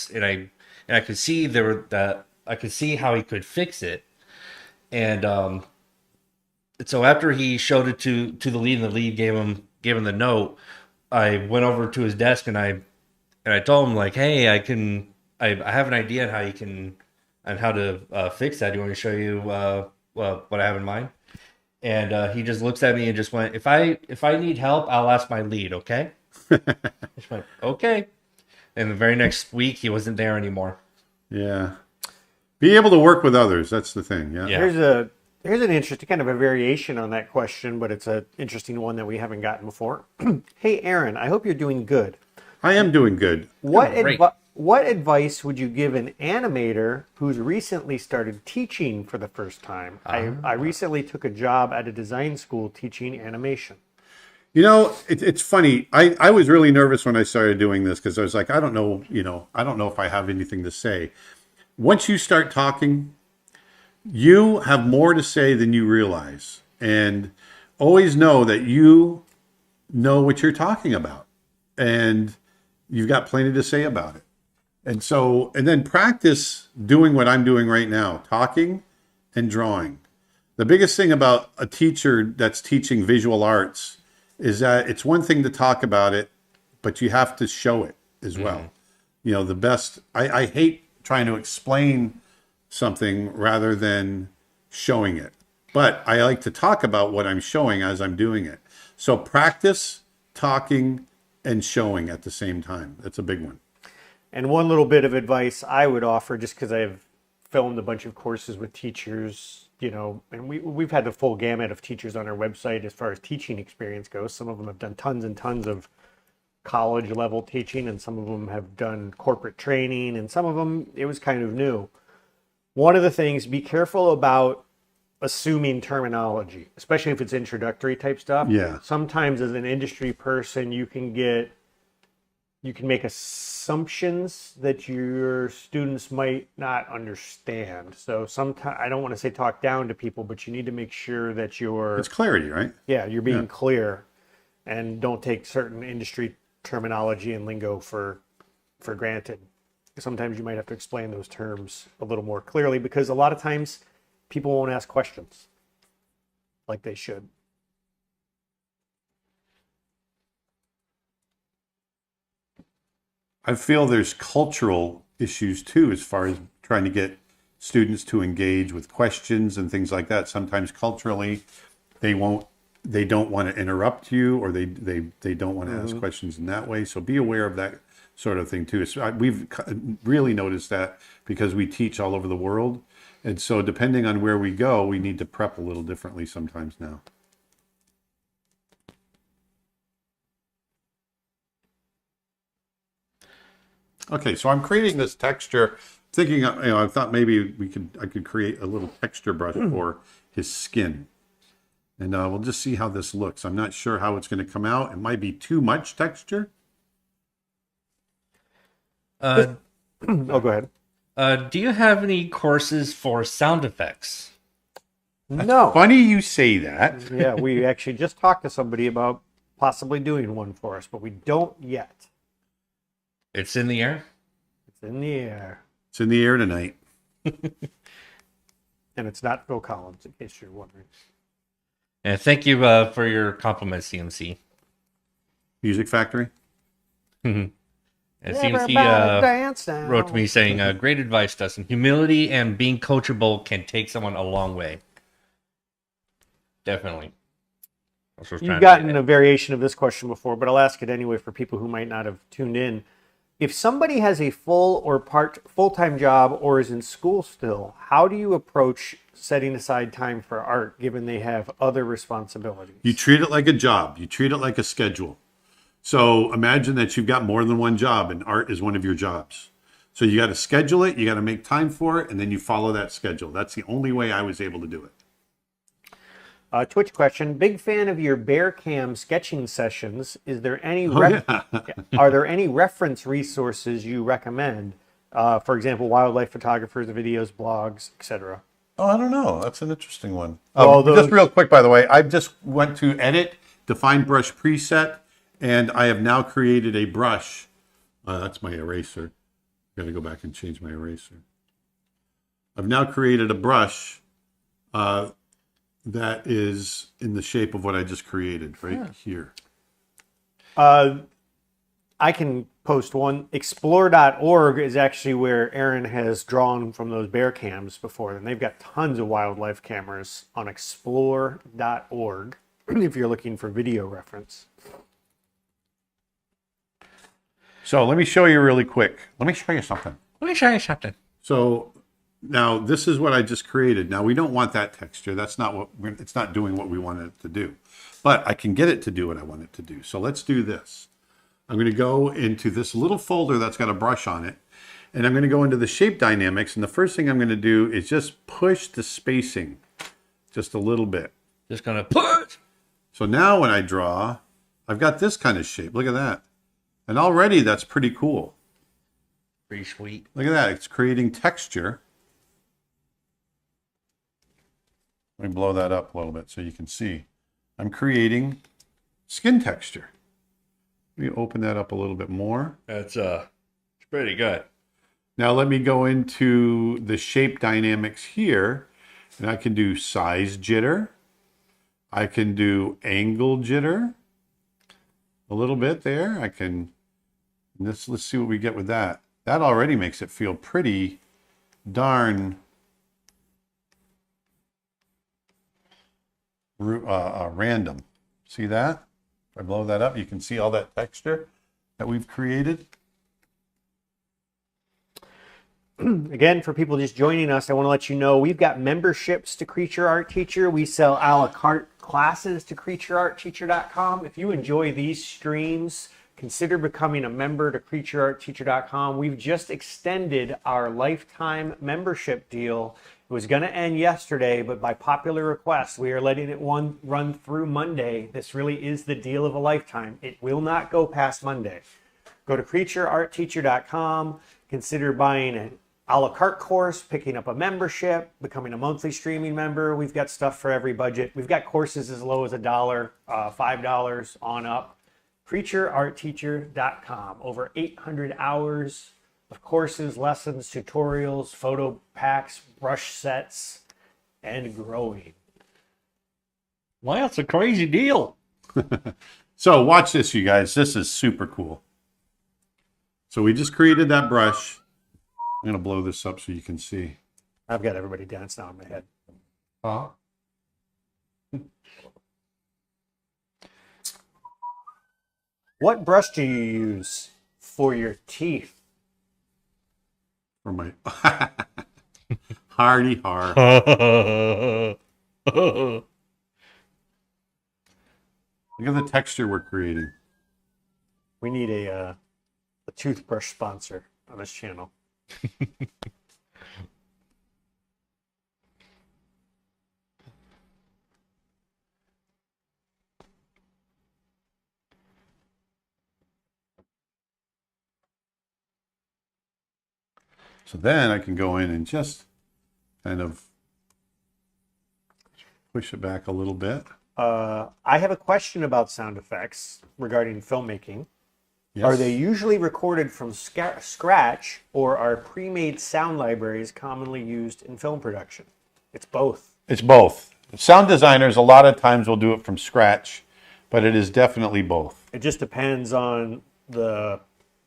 and I could see I could see how he could fix it. And so after he showed it to the lead, and the lead gave him the note, I went over to his desk and I told him like, hey, I have an idea on how you can on how to fix that. Do you want me to show you what I have in mind? And he just looks at me and just went, if I need help, I'll ask my lead, okay? I just went, okay. And the very next week, he wasn't there anymore. Yeah. Be able to work with others. That's the thing. Yeah. Here's an interesting kind of a variation on that question, but it's an interesting one that we haven't gotten before. Hey, Aaron, I hope you're doing good. I am doing good. What advice would you give an animator who's recently started teaching for the first time? I recently took a job at a design school teaching animation. You know, it's funny. I was really nervous when I started doing this because I was like, I don't know if I have anything to say. Once you start talking, you have more to say than you realize. And always know that you know what you're talking about. And you've got plenty to say about it. And then practice doing what I'm doing right now, talking and drawing. The biggest thing about a teacher that's teaching visual arts is that it's one thing to talk about it, but you have to show it as well. You know, I hate trying to explain something rather than showing it. But I like to talk about what I'm showing as I'm doing it. So practice talking and showing at the same time. That's a big one. And one little bit of advice I would offer, just because I've filmed a bunch of courses with teachers, you know, and we've had the full gamut of teachers on our website as far as teaching experience goes. Some of them have done tons and tons of college level teaching, and some of them have done corporate training, and some of them it was kind of new. One of the things, be careful about assuming terminology, especially if it's introductory type stuff. Yeah. Sometimes as an industry person, you can make assumptions that your students might not understand. So sometimes, I don't want to say talk down to people, but you need to make sure that It's clarity, right? Yeah, you're being clear, and don't take certain industry terminology and lingo for granted. Sometimes you might have to explain those terms a little more clearly, because a lot of times people won't ask questions like they should. I feel there's cultural issues too, as far as trying to get students to engage with questions and things like that. Sometimes culturally, they don't want to interrupt you, or they don't want to ask questions in that way. So be aware of that sort of thing too. So we've really noticed that because we teach all over the world. And so depending on where we go, we need to prep a little differently sometimes now. Okay, so I'm creating this texture, thinking, I thought maybe I could create a little texture brush for his skin. And we'll just see how this looks. I'm not sure how it's going to come out. It might be too much texture. Oh, go ahead. Do you have any courses for sound effects? No. Funny you say that. Yeah, we actually just talked to somebody about possibly doing one for us, but we don't yet. It's in the air? It's in the air. It's in the air tonight. And it's not Phil Collins, in case you're wondering. And thank you for your compliment, CMC. Music Factory. And CMC wrote to me saying, great advice, Dustin. Humility and being coachable can take someone a long way. Definitely. You've gotten a variation of this question before, but I'll ask it anyway for people who might not have tuned in. If somebody has a full-time job or is in school still, how do you approach setting aside time for art, given they have other responsibilities? You treat it like a job. You treat it like a schedule. So imagine that you've got more than one job, and art is one of your jobs. So you got to schedule it, you got to make time for it, and then you follow that schedule. That's the only way I was able to do it. Twitch question. Big fan of your bear cam sketching sessions. Is there any are there any reference resources you recommend? For example, wildlife photographers, videos, blogs, etc. Oh, I don't know. That's an interesting one. Well, just real quick, by the way, I just went to edit, define brush preset, and I have now created a brush. That's my eraser. Got to go back and change my eraser. I've now created a brush that is in the shape of what I just created right here. I can post one. Explore.org is actually where Aaron has drawn from those bear cams before. And they've got tons of wildlife cameras on explore.org if you're looking for video reference. So let me show you really quick. Let me show you something. So now this is what I just created. Now we don't want that texture. That's not what it's not doing what we want it to do. But I can get it to do what I want it to do. So let's do this. I'm going to go into this little folder that's got a brush on it. And I'm going to go into the shape dynamics. And the first thing I'm going to do is just push the spacing just a little bit. Just going to push. So now when I draw, I've got this kind of shape. Look at that. And already that's pretty cool. Pretty sweet. Look at that. It's creating texture. Let me blow that up a little bit so you can see. I'm creating skin texture. Let me open that up a little bit more. That's it's pretty good. Now let me go into the shape dynamics here, and I can do size jitter. I can do angle jitter. A little bit there. I can, let's see what we get with that. That already makes it feel pretty darn random. See that? If I blow that up, you can see all that texture that we've created. Again, for people just joining us, I want to let you know we've got memberships to Creature Art Teacher. We sell a la carte classes to creatureartteacher.com. If you enjoy these streams, consider becoming a member to creatureartteacher.com. We've just extended our lifetime membership deal. It was going to end yesterday, but by popular request, we are letting it run through Monday. This really is the deal of a lifetime. It will not go past Monday. Go to creatureartteacher.com. Consider buying an a la carte course, picking up a membership, becoming a monthly streaming member. We've got stuff for every budget. We've got courses as low as $1, $5 on up. CreatureArtTeacher.com. Over 800 hours of courses, lessons, tutorials, photo packs, brush sets, and growing. Wow, that's a crazy deal. So watch this, you guys. This is super cool. So we just created that brush. I'm going to blow this up so you can see. I've got everybody dancing now in my head. Huh? What brush do you use for your teeth? For my hardy heart. Look at the texture we're creating. We need a toothbrush sponsor on this channel. So then I can go in and just kind of push it back a little bit. I have a question about sound effects regarding filmmaking. Yes. Are they usually recorded from scratch, or are pre-made sound libraries commonly used in film production? It's both. It's both. Sound designers a lot of times will do it from scratch, but it is definitely both. It just depends on the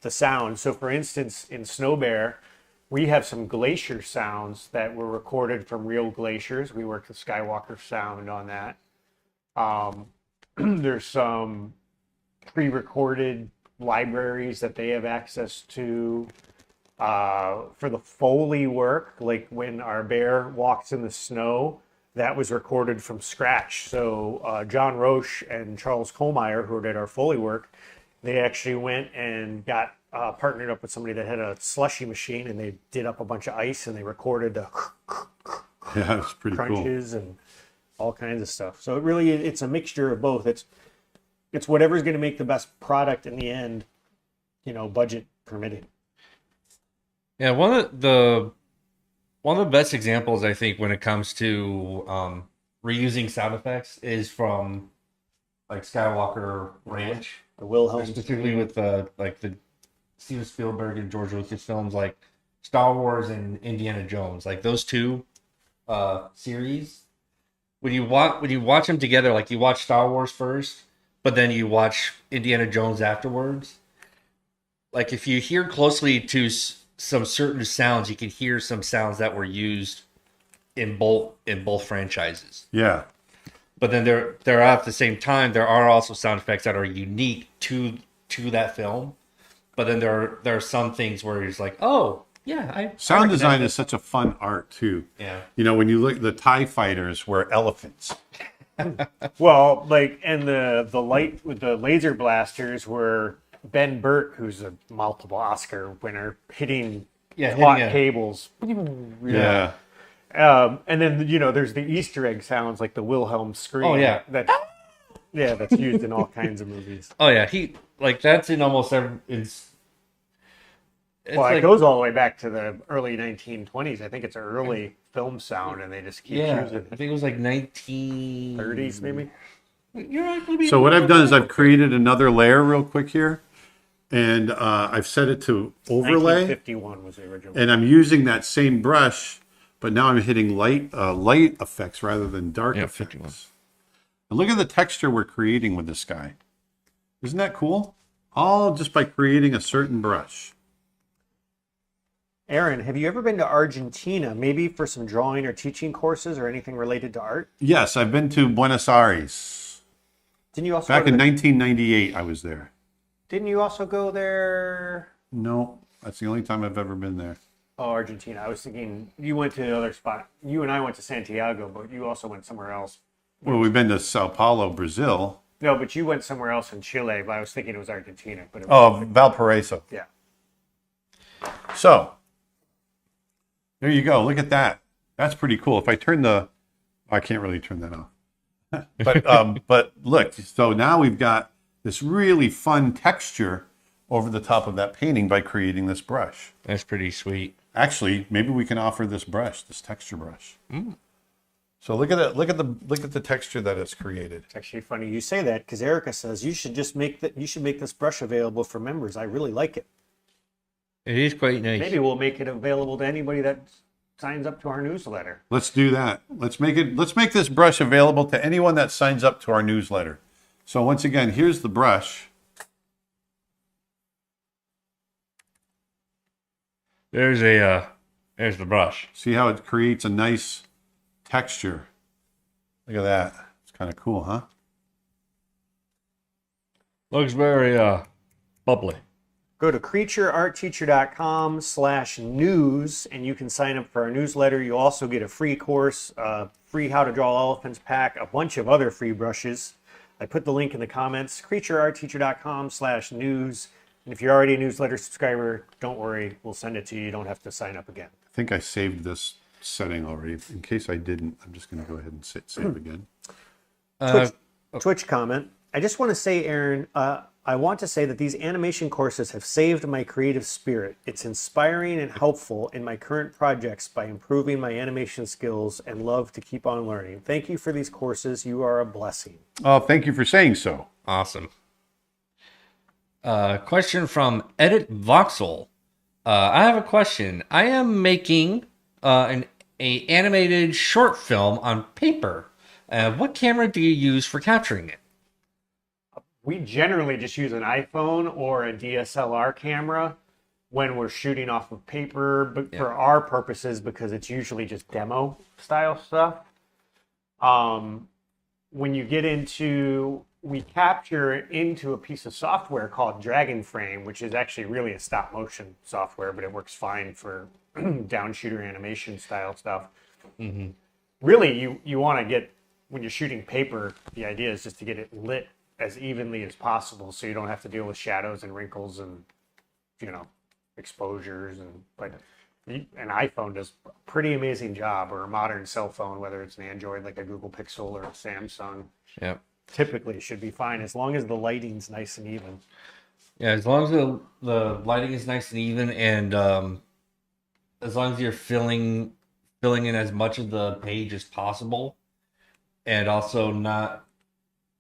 sound. So for instance, in Snow Bear, we have some glacier sounds that were recorded from real glaciers. We worked with Skywalker Sound on that. There's some pre-recorded libraries that they have access to for the Foley work, like when our bear walks in the snow, that was recorded from scratch. So John Roche and Charles Kohlmeyer, who did our Foley work, they actually went and got partnered up with somebody that had a slushy machine, and they did up a bunch of ice and they recorded the Yeah, it's pretty crunches and all kinds of stuff. So it's a mixture of both. It's whatever's going to make the best product in the end, budget permitting. Yeah, one of the best examples I think when it comes to reusing sound effects is from like Skywalker Ranch, The Wilhelm, specifically with the Steven Spielberg and George Lucas films like Star Wars and Indiana Jones, like those two series. When you watch them together, like you watch Star Wars first, but then you watch Indiana Jones afterwards. Like if you hear closely to some certain sounds, you can hear some sounds that were used in both franchises. Yeah. But then there are at the same time there are also sound effects that are unique to that film. But then there are some things where it's like, oh yeah, Sound design is such a fun art too. Yeah. You know, when you look, the TIE fighters were elephants. Well, like, and the light with the laser blasters were Ben Burtt, who's a multiple Oscar winner, hitting taut cables. Yeah. And then there's the Easter egg sounds like the Wilhelm scream. Oh yeah, that's used in all kinds of movies. Oh yeah, that's in almost every. It goes all the way back to the early 1920s. I think it's an early film sound, and they just keep using it. I think it was like 1930s, maybe. So what I've done is I've created another layer real quick here, and I've set it to overlay. 1951 was the original. And I'm using that same brush, but now I'm hitting light effects rather than dark effects. 51. And look at the texture we're creating with this guy. Isn't that cool? All just by creating a certain brush. Aaron, have you ever been to Argentina, maybe for some drawing or teaching courses or anything related to art? Yes, I've been to Buenos Aires. Didn't you also back in 1998? I was there. Didn't you also go there? No, that's the only time I've ever been there. Oh, Argentina. I was thinking you went to another spot. You and I went to Santiago, but you also went somewhere else. Well, we've been to Sao Paulo, Brazil. No, but you went somewhere else in Chile, but I was thinking it was Argentina. But it was Valparaiso. Yeah. So, there you go. Look at that. That's pretty cool. If I turn I can't really turn that off. But look, so now we've got this really fun texture over the top of that painting by creating this brush. That's pretty sweet. Actually, maybe we can offer this brush, this texture brush. So look at it. Look at the texture that it's created. It's actually funny you say that because Erica says you should make this brush available for members. I really like it. It is quite nice. Maybe we'll make it available to anybody that signs up to our newsletter. Let's do that. Let's make this brush available to anyone that signs up to our newsletter. So once again, here's the brush. There's the brush. See how it creates a nice texture. Look at that. It's kind of cool, huh? Looks very bubbly. Go to creatureartteacher.com/news and you can sign up for our newsletter. You also get a free course, free How to Draw Elephants pack, a bunch of other free brushes. I put the link in the comments, creatureartteacher.com/news. And if you're already a newsletter subscriber, don't worry, we'll send it to you. You don't have to sign up again. I think I saved this setting already. In case I didn't, I'm just going to go ahead and save again. Twitch comment. I just want to say, Aaron, I want to say that these animation courses have saved my creative spirit. It's inspiring and helpful in my current projects by improving my animation skills and love to keep on learning. Thank you for these courses. You are a blessing. Oh, thank you for saying so. Awesome. Question from Edit Voxel. I have a question. I am making an animated short film on paper. What camera do you use for capturing it? We generally just use an iPhone or a DSLR camera when we're shooting off of paper, but for our purposes, because it's usually just demo style stuff. When you get we capture into a piece of software called Dragon Frame, which is actually really a stop motion software, but it works fine for down shooter animation style stuff. Mm-hmm. Really, you want to get, when you're shooting paper, the idea is just to get it lit as evenly as possible, so you don't have to deal with shadows and wrinkles and exposures. But an iPhone does a pretty amazing job, or a modern cell phone, whether it's an Android like a Google Pixel or a Samsung. Yep. Typically it should be fine as long as the lighting's nice and even. Yeah, as long as the lighting is nice and even, and as long as you're filling in as much of the page as possible, and also not.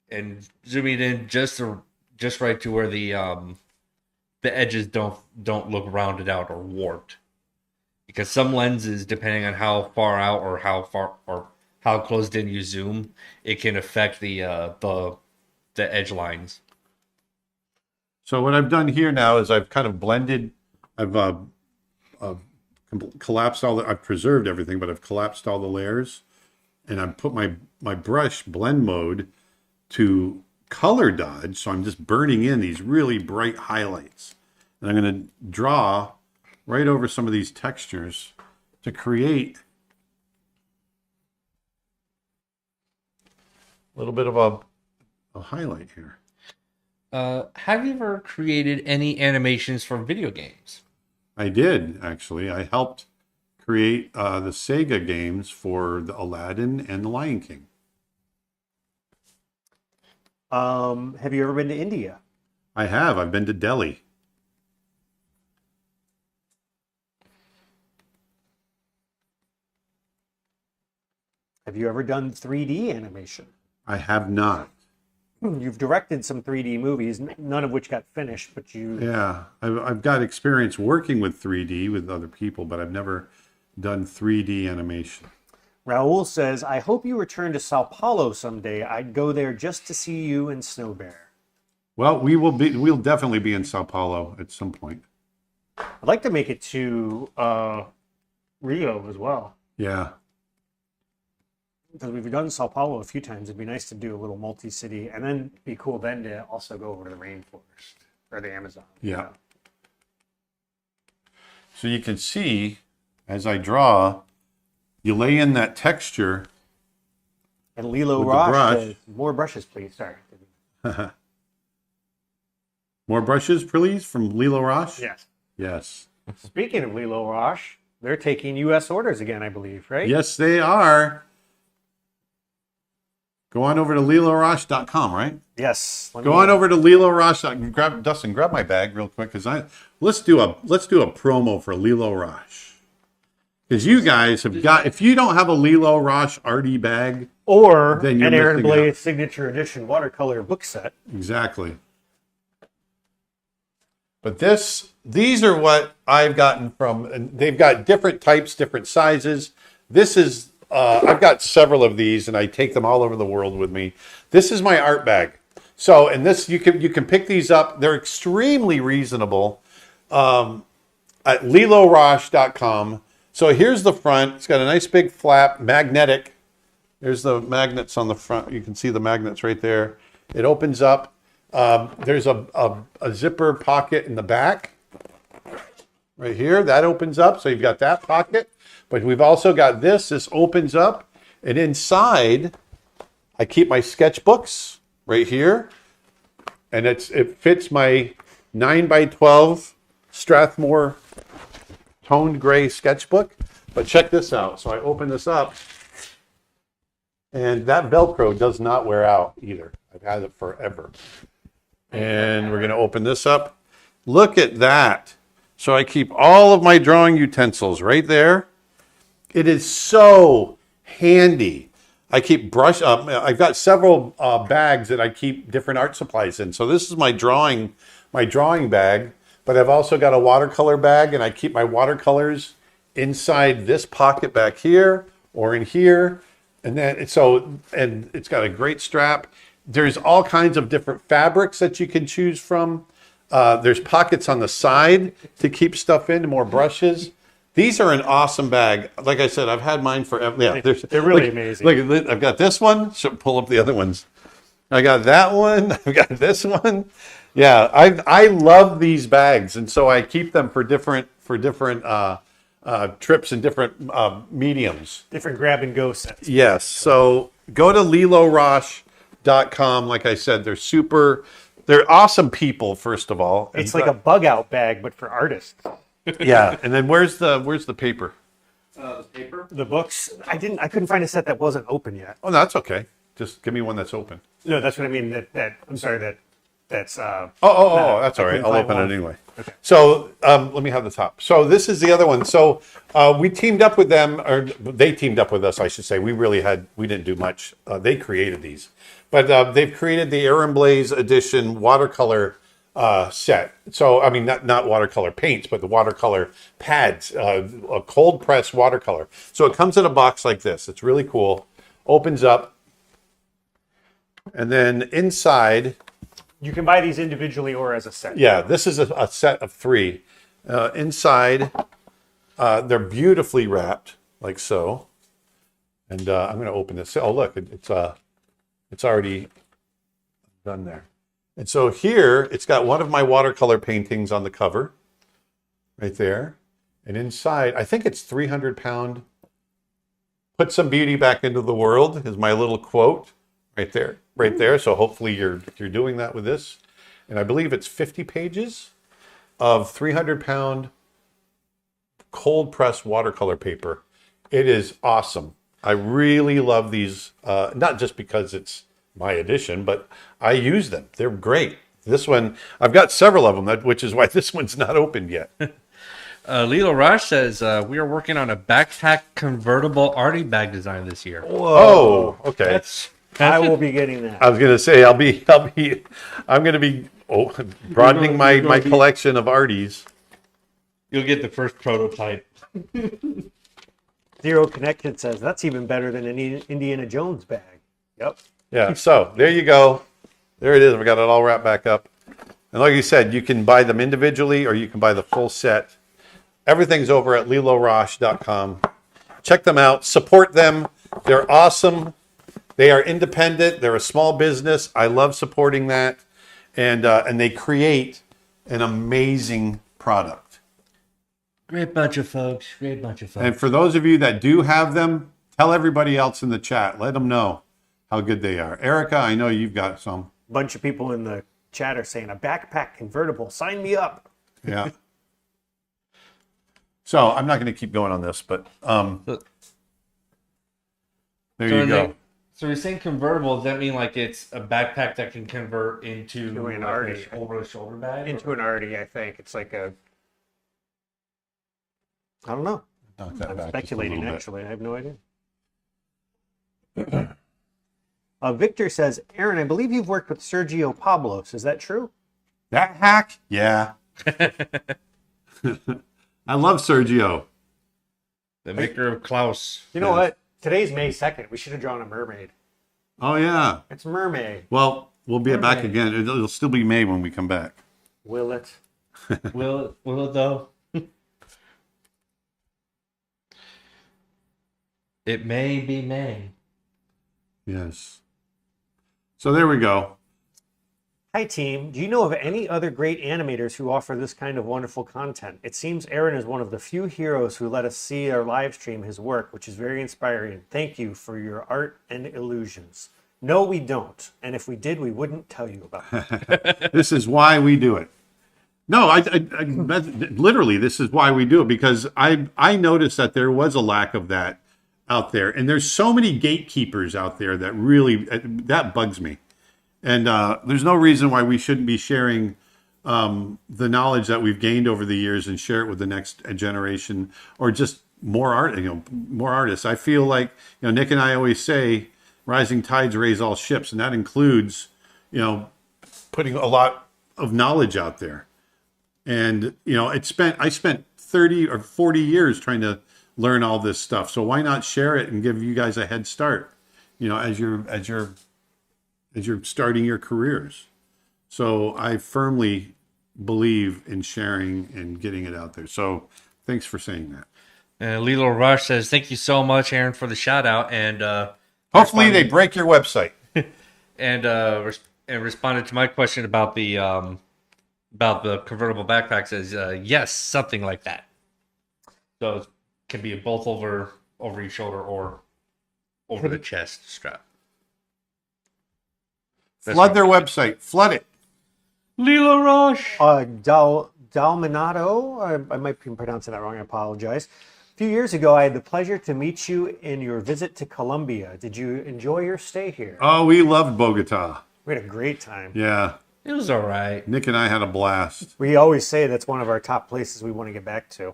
And zooming in just right to where the the edges don't look rounded out or warped. Because some lenses, depending on how far out or how closed in you zoom, it can affect the edge lines. So what I've done here now is I've kind of blended, I've collapsed I've preserved everything, but I've collapsed all the layers, and I've put my brush blend mode to color dodge. So I'm just burning in these really bright highlights, and I'm going to draw right over some of these textures to create a little bit of a highlight here. Have you ever created any animations for video games? I did, actually. I helped create the Sega games for the Aladdin and the Lion King. Have you ever been to India? I have. I've been to Delhi. Have you ever done 3D animation? I have not. You've directed some 3D movies, none of which got finished, but you... Yeah, I've got experience working with 3D with other people, but I've never done 3D animation. Raul says, I hope you return to Sao Paulo someday. I'd go there just to see you and Snow Bear. Well, we'll definitely be in Sao Paulo at some point. I'd like to make it to Rio as well. Yeah. Because we've done Sao Paulo a few times. It'd be nice to do a little multi-city, and then be cool then to also go over to the rainforest or the Amazon. Yeah. You know? So you can see as I draw, you lay in that texture. And Lilo With the Roche brush. says, more brushes, please. Sorry. More brushes, please, from Lilo Roche? Yes. Yes. Speaking of Lilo Roche, they're taking U.S. orders again, I believe, right? Yes, they are. Go on over to liloroche.com, right? Yes. Go on over to liloroche.com. Dustin, grab my bag real quick, because let's do a promo for Lilo Roche. Because you guys have got, if you don't have a Lilo Roche RD bag, Or then you're an Aaron missing Blaze out. signature edition watercolor book set. Exactly. But these are what I've gotten from, and they've got different types, different sizes. This is, I've got several of these, and I take them all over the world with me. This is my art bag. So, and this, you can pick these up. They're extremely reasonable at liloroche.com. So here's the front. It's got a nice big flap, magnetic. There's the magnets on the front. You can see the magnets right there. It opens up. There's a zipper pocket in the back right here. That opens up. So you've got that pocket. But we've also got this. This opens up. And inside, I keep my sketchbooks right here. And it fits my 9x12 Strathmore toned gray sketchbook. But check this out. So I open this up. And that Velcro does not wear out either. I've had it forever. And we're going to open this up. Look at that. So I keep all of my drawing utensils right there. It is so handy. I keep I've got several bags that I keep different art supplies in. So this is my drawing bag, but I've also got a watercolor bag, and I keep my watercolors inside this pocket back here or in here. And then it's got a great strap. There's all kinds of different fabrics that you can choose from. There's pockets on the side to keep stuff in, more brushes. These are an awesome bag. Like I said, I've had mine forever. Yeah, they're really amazing. Look, I've got this one. Should pull up the other ones. I got that one. I've got this one. Yeah, I love these bags, and so I keep them for different trips and different mediums. Different grab and go sets. Yes. So go to liloroche.com. Like I said, they're awesome people, first of all. It's like a bug out bag, but for artists. Yeah. And then where's the paper? The paper? The books, I couldn't find a set that wasn't open yet. Oh, no, that's okay. Just give me one that's open. No, that's what I mean. That's that's all right. I'll open it anyway. Okay. So let me have the top. So this is the other one. So we teamed up with them, or they teamed up with us, I should say. We didn't do much. They created these, but they've created the Aaron Blaze edition watercolor set. So, I mean, not watercolor paints, but the watercolor pads, a cold press watercolor. So it comes in a box like this. It's really cool. Opens up. And then inside, You can buy these individually or as a set. yeah, this is a set of 3. Inside, they're beautifully wrapped, like so. And I'm going to open this. Oh, look, it's already done there. And so here, it's got one of my watercolor paintings on the cover, right there. And inside, I think it's 300-pound. Put some beauty back into the world is my little quote right there, right there. So hopefully you're doing that with this. And I believe it's 50 pages of 300-pound cold press watercolor paper. It is awesome. I really love these, not just because it's my edition, but I use them. They're great. This one, I've got several of them, which is why this one's not opened yet. Lilo Raj says we are working on a backpack convertible arty bag design this year. Whoa. Oh, okay. I will be getting that. I was going to say I'm going to be broadening my collection of arties. You'll get the first prototype. Zero Connection says that's even better than an Indiana Jones bag. Yep. Yeah. So there you go. There it is. We got it all wrapped back up. And like you said, you can buy them individually or you can buy the full set. Everything's over at lilorosh.com. Check them out. Support them. They're awesome. They are independent. They're a small business. I love supporting that. And they create an amazing product. Great bunch of folks. Great bunch of folks. And for those of you that do have them, tell everybody else in the chat. Let them know how good they are. Erica, I know you've got some. A bunch of people in the chat are saying, a backpack convertible. Sign me up. Yeah. So I'm not going to keep going on this, but there you go. So you're saying convertible, does that mean like it's a backpack that can convert into an like arty. a over-the-shoulder bag? Into an arty, I think. It's like a... I don't know. Knock that I'm back just a speculating, little bit. actually. I have no idea. Victor says, Aaron, I believe you've worked with Sergio Pablos. Is that true? That hack? Yeah. I love Sergio. The maker of Klaus. You know what? Today's May 2nd. We should have drawn a mermaid. Oh, yeah. It's mermaid. Well, we'll be back again. It'll still be May when we come back. Will it? Will it though? It may be May. Yes. So there we go. Hi, team. Do you know of any other great animators who offer this kind of wonderful content? It seems Aaron is one of the few heroes who let us see or live stream his work, which is very inspiring. Thank you for your art and illusions. No, we don't. And if we did, we wouldn't tell you about it. This is why we do it. No, I literally, this is why we do it, because I noticed that there was a lack of that out there. And there's so many gatekeepers out there that really, that bugs me. And there's no reason why we shouldn't be sharing the knowledge that we've gained over the years and share it with the next generation, or just more art, more artists. I feel like, Nick and I always say, rising tides raise all ships, and that includes, putting a lot of knowledge out there. And I spent 30 or 40 years trying to learn all this stuff. So why not share it and give you guys a head start, as you're starting your careers. So I firmly believe in sharing and getting it out there. So thanks for saying that. Lilo Rush says, thank you so much, Aaron, for the shout out. And hopefully they break your website. and responded to my question about the convertible backpack. Says, yes, something like that. So it can be both over your shoulder or over the chest strap. Flood their website. Flood it. Lilo Rush. Dalminato, I might be pronouncing that wrong. I apologize. A few years ago, I had the pleasure to meet you in your visit to Colombia. Did you enjoy your stay here? Oh, we loved Bogota. We had a great time. Yeah. It was all right. Nick and I had a blast. We always say that's one of our top places we want to get back to.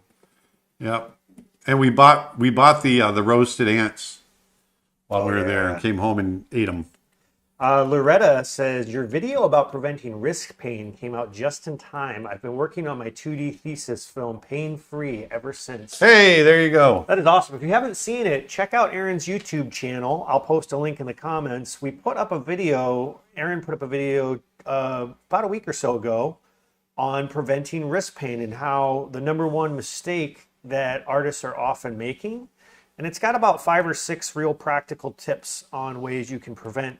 Yep. And we bought the roasted ants while we were there, and came home and ate them. Loretta says, your video about preventing wrist pain came out just in time. I've been working on my 2D thesis film pain-free ever since. Hey, there you go. That is awesome. If you haven't seen it, check out Aaron's YouTube channel. I'll post a link in the comments. We put up a video, Aaron put up a video about a week or so ago on preventing wrist pain and how the number one mistake that artists are often making. And it's got about 5 or 6 real practical tips on ways you can prevent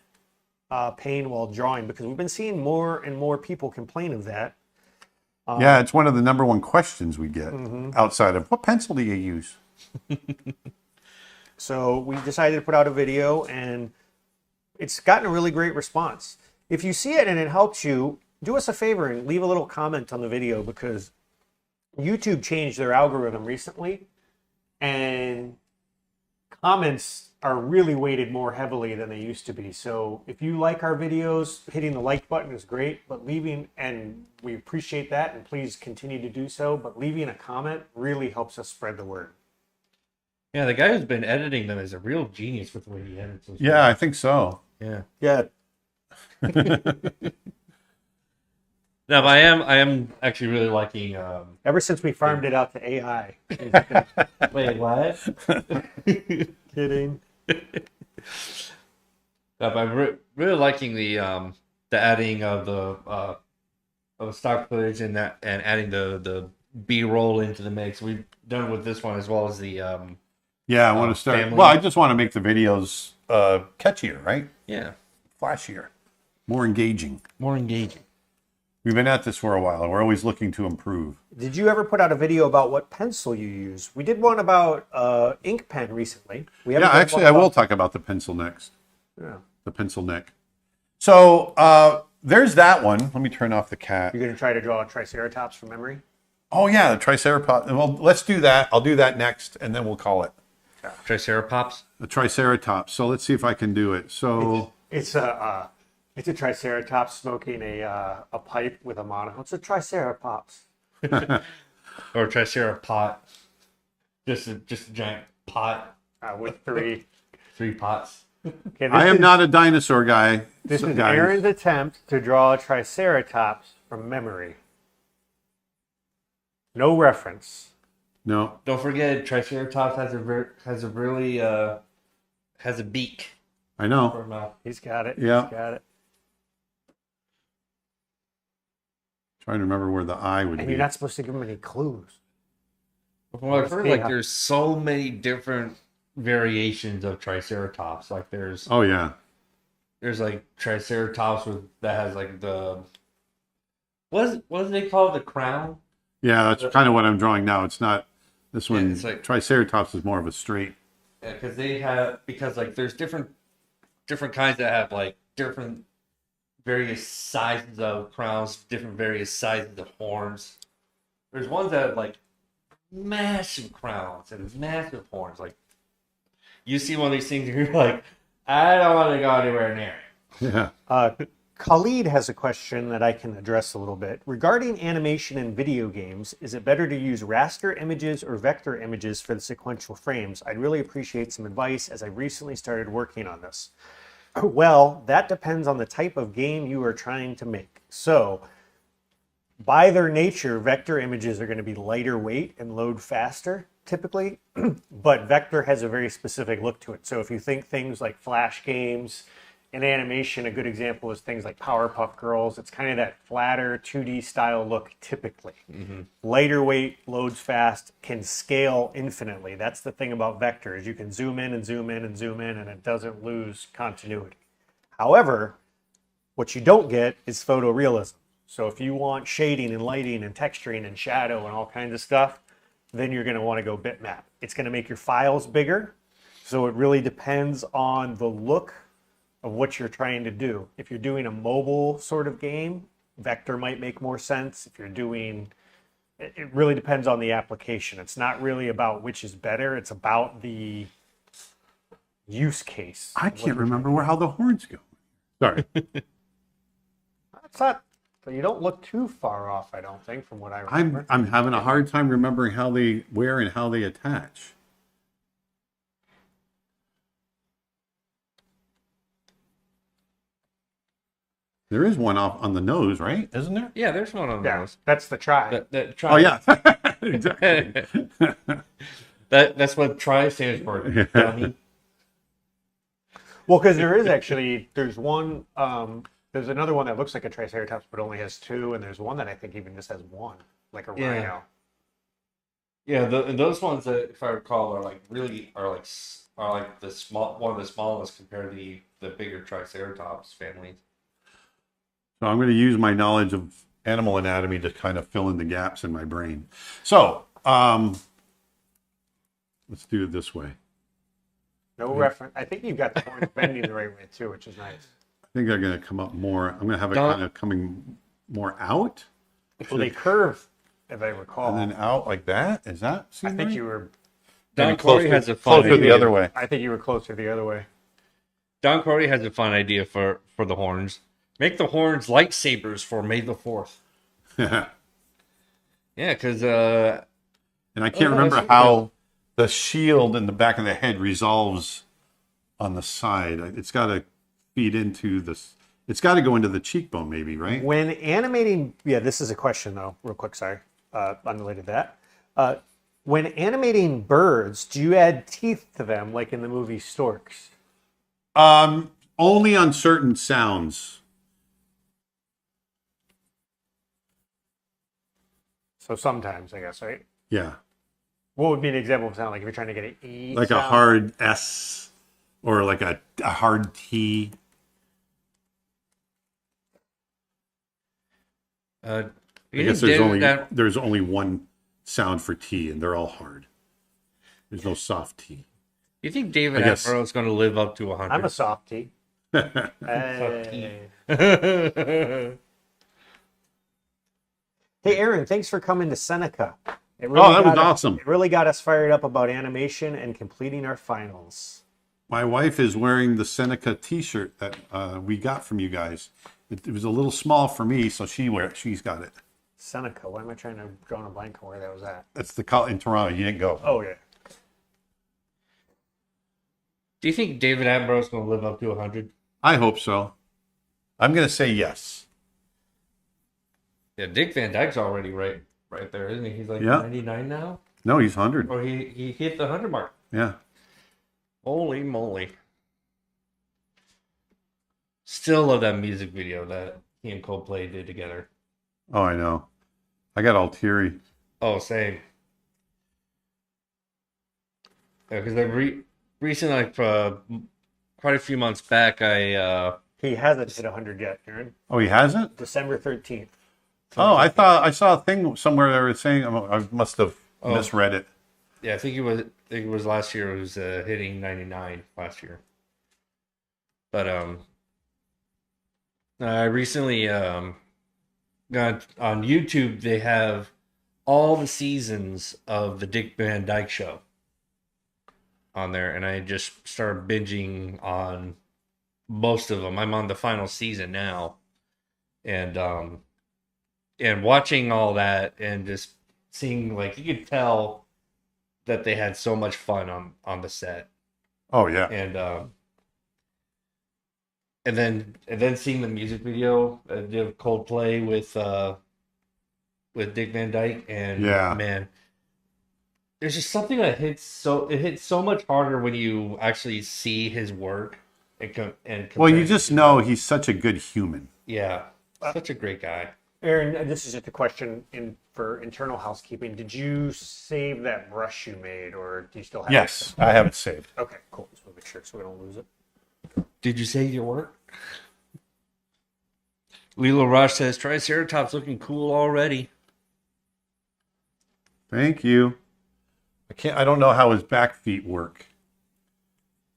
pain while drawing, because we've been seeing more and more people complain of that. Yeah, it's one of the number one questions we get outside of, what pencil do you use? So we decided to put out a video, and it's gotten a really great response. If you see it and it helps you, do us a favor and leave a little comment on the video, because YouTube changed their algorithm recently, and comments are really weighted more heavily than they used to be. So if you like our videos, hitting the like button is great, but leaving, and we appreciate that, and please continue to do so, but leaving a comment really helps us spread the word. Yeah, the guy who's been editing them is a real genius with the way he edits them. Yeah, I think so. Yeah. Yeah. No, but I am actually really liking. Ever since we farmed it out to AI. Wait, what? Kidding. But I'm really liking the adding of the stock footage and adding the B-roll into the mix. We've done with this one as well as the Yeah, I want to start. family. Well, I just want to make the videos catchier, right? yeah, Flashier, more engaging. more engaging. We've been at this for a while, and we're always looking to improve. Did you ever put out a video about what pencil you use? We did one about ink pen recently. We haven't Yeah, done actually, one I will about- talk about the pencil next. Yeah. The pencil neck. So there's that one. Let me turn off the cat. You're going to try to draw a Triceratops from memory? Oh yeah, the Triceratops. Well, let's do that. I'll do that next, and then we'll call it Triceratops. the Triceratops. So let's see if I can do it. So It's a Triceratops smoking a pipe with a mono. It's a Triceratops. Or Tricerapot. Just a giant pot. With 3. 3 pots. Okay, I am not a dinosaur guy. This So, is guys, Aaron's attempt to draw a Triceratops from memory. No reference. No. Don't forget, Triceratops has a beak I know. for a mouth. He's got it. Yeah. He's got it. Trying to remember where the eye would And be. you're not supposed to give him any clues. From what I've heard, Yeah. there's so many different variations of Triceratops. Like there's Oh yeah. like Triceratops that has like the what do they call it? The crown? Yeah, that's kind of what I'm drawing now. It's not this one. it's like- Triceratops is more of a straight. Yeah, because like there's different kinds that have like different various sizes of crowns, different various sizes of horns. There's ones that have like massive crowns and massive horns. Like you see one of these things and you're like, I don't want to go anywhere near it. Yeah. Khalid has a question that I can address a little bit. Regarding animation in video games, is it better to use raster images or vector images for the sequential frames? I'd really appreciate some advice, as I recently started working on this. Well, that depends on the type of game you are trying to make. So, by their nature, vector images are going to be lighter weight and load faster, typically, but vector has a very specific look to it. So if you think things like Flash games, in animation, a good example is things like Powerpuff Girls. It's kind of that flatter 2D style look typically. Lighter weight, loads fast, can scale infinitely. That's the thing about vectors. You can zoom in and zoom in and zoom in, and it doesn't lose continuity. However, what you don't get is photorealism. So if you want shading and lighting and texturing and shadow and all kinds of stuff, then you're going to want to go bitmap. It's going to make your files bigger. So it really depends on the look of what you're trying to do. If you're doing a mobile sort of game, vector might make more sense. If you're doing, it really depends on the application. It's not really about which is better. It's about the use case. I can't remember how the horns go. Sorry. That's not, you don't look too far off, I don't think, from what I remember. I'm having a hard time remembering where and how they attach. There is one off on the nose, right? Isn't there? Yeah, there's one on Yeah, those. that's the try. Oh yeah, exactly. That's what try stands for, dummy. Well, because there is actually there's one there's another one that looks like a Triceratops but only has two, and there's one that I think even just has one, like a rhino. Yeah, those ones that, if I recall, are like the one of the smallest compared to the bigger Triceratops families. So I'm going to use my knowledge of animal anatomy to kind of fill in the gaps in my brain. So let's do it this way. No reference. I think you've got the horns bending the right way too, which is nice. I think they're going to come up more. I'm going to have it kind of coming more out. Well, they curve, if I recall. And then out like that. Is that? I think you were. Don Corey has a fun closer idea. the other way. I think you were closer the other way. Don Corey has a fun idea for the horns. Make the horns lightsabers for May the 4th. Yeah, because and I can't remember how the shield in the back of the head resolves on the side. It's got to feed into this. It's got to go into the cheekbone, maybe, right? When animating, yeah, this is a question though, real quick. Sorry, unrelated to that. When animating birds, do you add teeth to them, like in the movie Storks? Only on certain sounds. So sometimes, I guess, right? Yeah. What would be an example of sound? Like if you're trying to get an E Like sound? a hard S or like a hard T. I guess there's only one sound for T, and they're all hard. There's no soft T. You think David Attenborough is going to live up to 100? I'm a soft T. Hey, Aaron, thanks for coming to Seneca. That was awesome. It really got us fired up about animation and completing our finals. My wife is wearing the Seneca T-shirt that we got from you guys. It was a little small for me, so she's got it. Seneca. Why am I trying to draw on a blank on where that was at? That's in Toronto. You didn't go. Oh yeah. Do you think David Attenborough is going to live up to 100? I hope so. I'm going to say yes. Yeah, Dick Van Dyke's already right there, isn't he? He's like 99 now? No, he's 100. Or he hit the 100 mark. Yeah. Holy moly. Still love that music video that he and Coldplay did together. Oh, I know. I got all teary. Oh, same. Yeah, because I recently, quite a few months back, he hasn't hit 100 yet, Aaron. Oh, he hasn't? December 13th. Oh, I thought I saw a thing somewhere that was saying I must have misread it. Yeah, I think it was last year. It was hitting 99 last year. But I recently got on YouTube. They have all the seasons of the Dick Van Dyke Show on there, and I just started binging on most of them. I'm on the final season now, and watching all that and just seeing, like, you could tell that they had so much fun on the set. Oh yeah. And then seeing the music video of Coldplay with Dick Van Dyke, and man, there's just something that hits so much harder when you actually see his work and well, you just know he's such a good human. Yeah, such a great guy. Aaron, this is just a question for internal housekeeping. Did you save that brush you made, or do you still have it? Yes, I have it saved. Okay, cool. Just want to make sure so we don't lose it. Did you save your work? Lilo Roche says Triceratops looking cool already. Thank you. I don't know how his back feet work.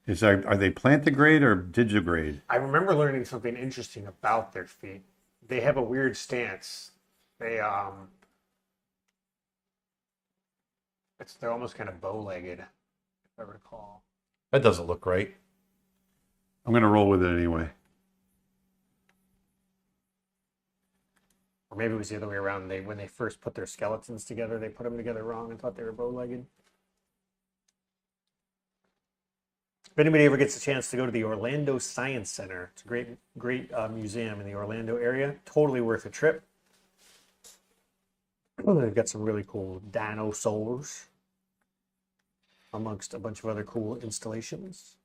Are they plantigrade or digigrade? I remember learning something interesting about their feet. They have a weird stance. They're almost kind of bow-legged, if I recall. That doesn't look right. I'm going to roll with it anyway. Or maybe it was the other way around. When they first put their skeletons together, they put them together wrong and thought they were bow-legged. If anybody ever gets a chance to go to the Orlando Science Center, it's a great museum in the Orlando area. Totally worth a trip. They've got some really cool dinosaurs amongst a bunch of other cool installations.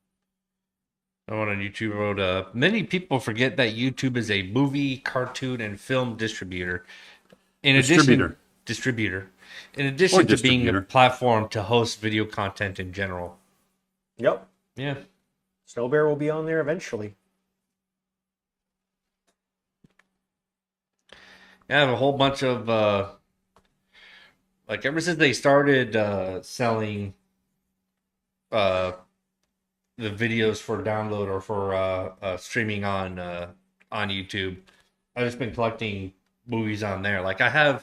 Someone on YouTube wrote, many people forget that YouTube is a movie, cartoon, and film distributor. In addition to being a platform to host video content in general. Yep. Yeah. Snow Bear will be on there eventually. I have a whole bunch of like ever since they started selling the videos for download or for streaming on YouTube, I've just been collecting movies on there. Like I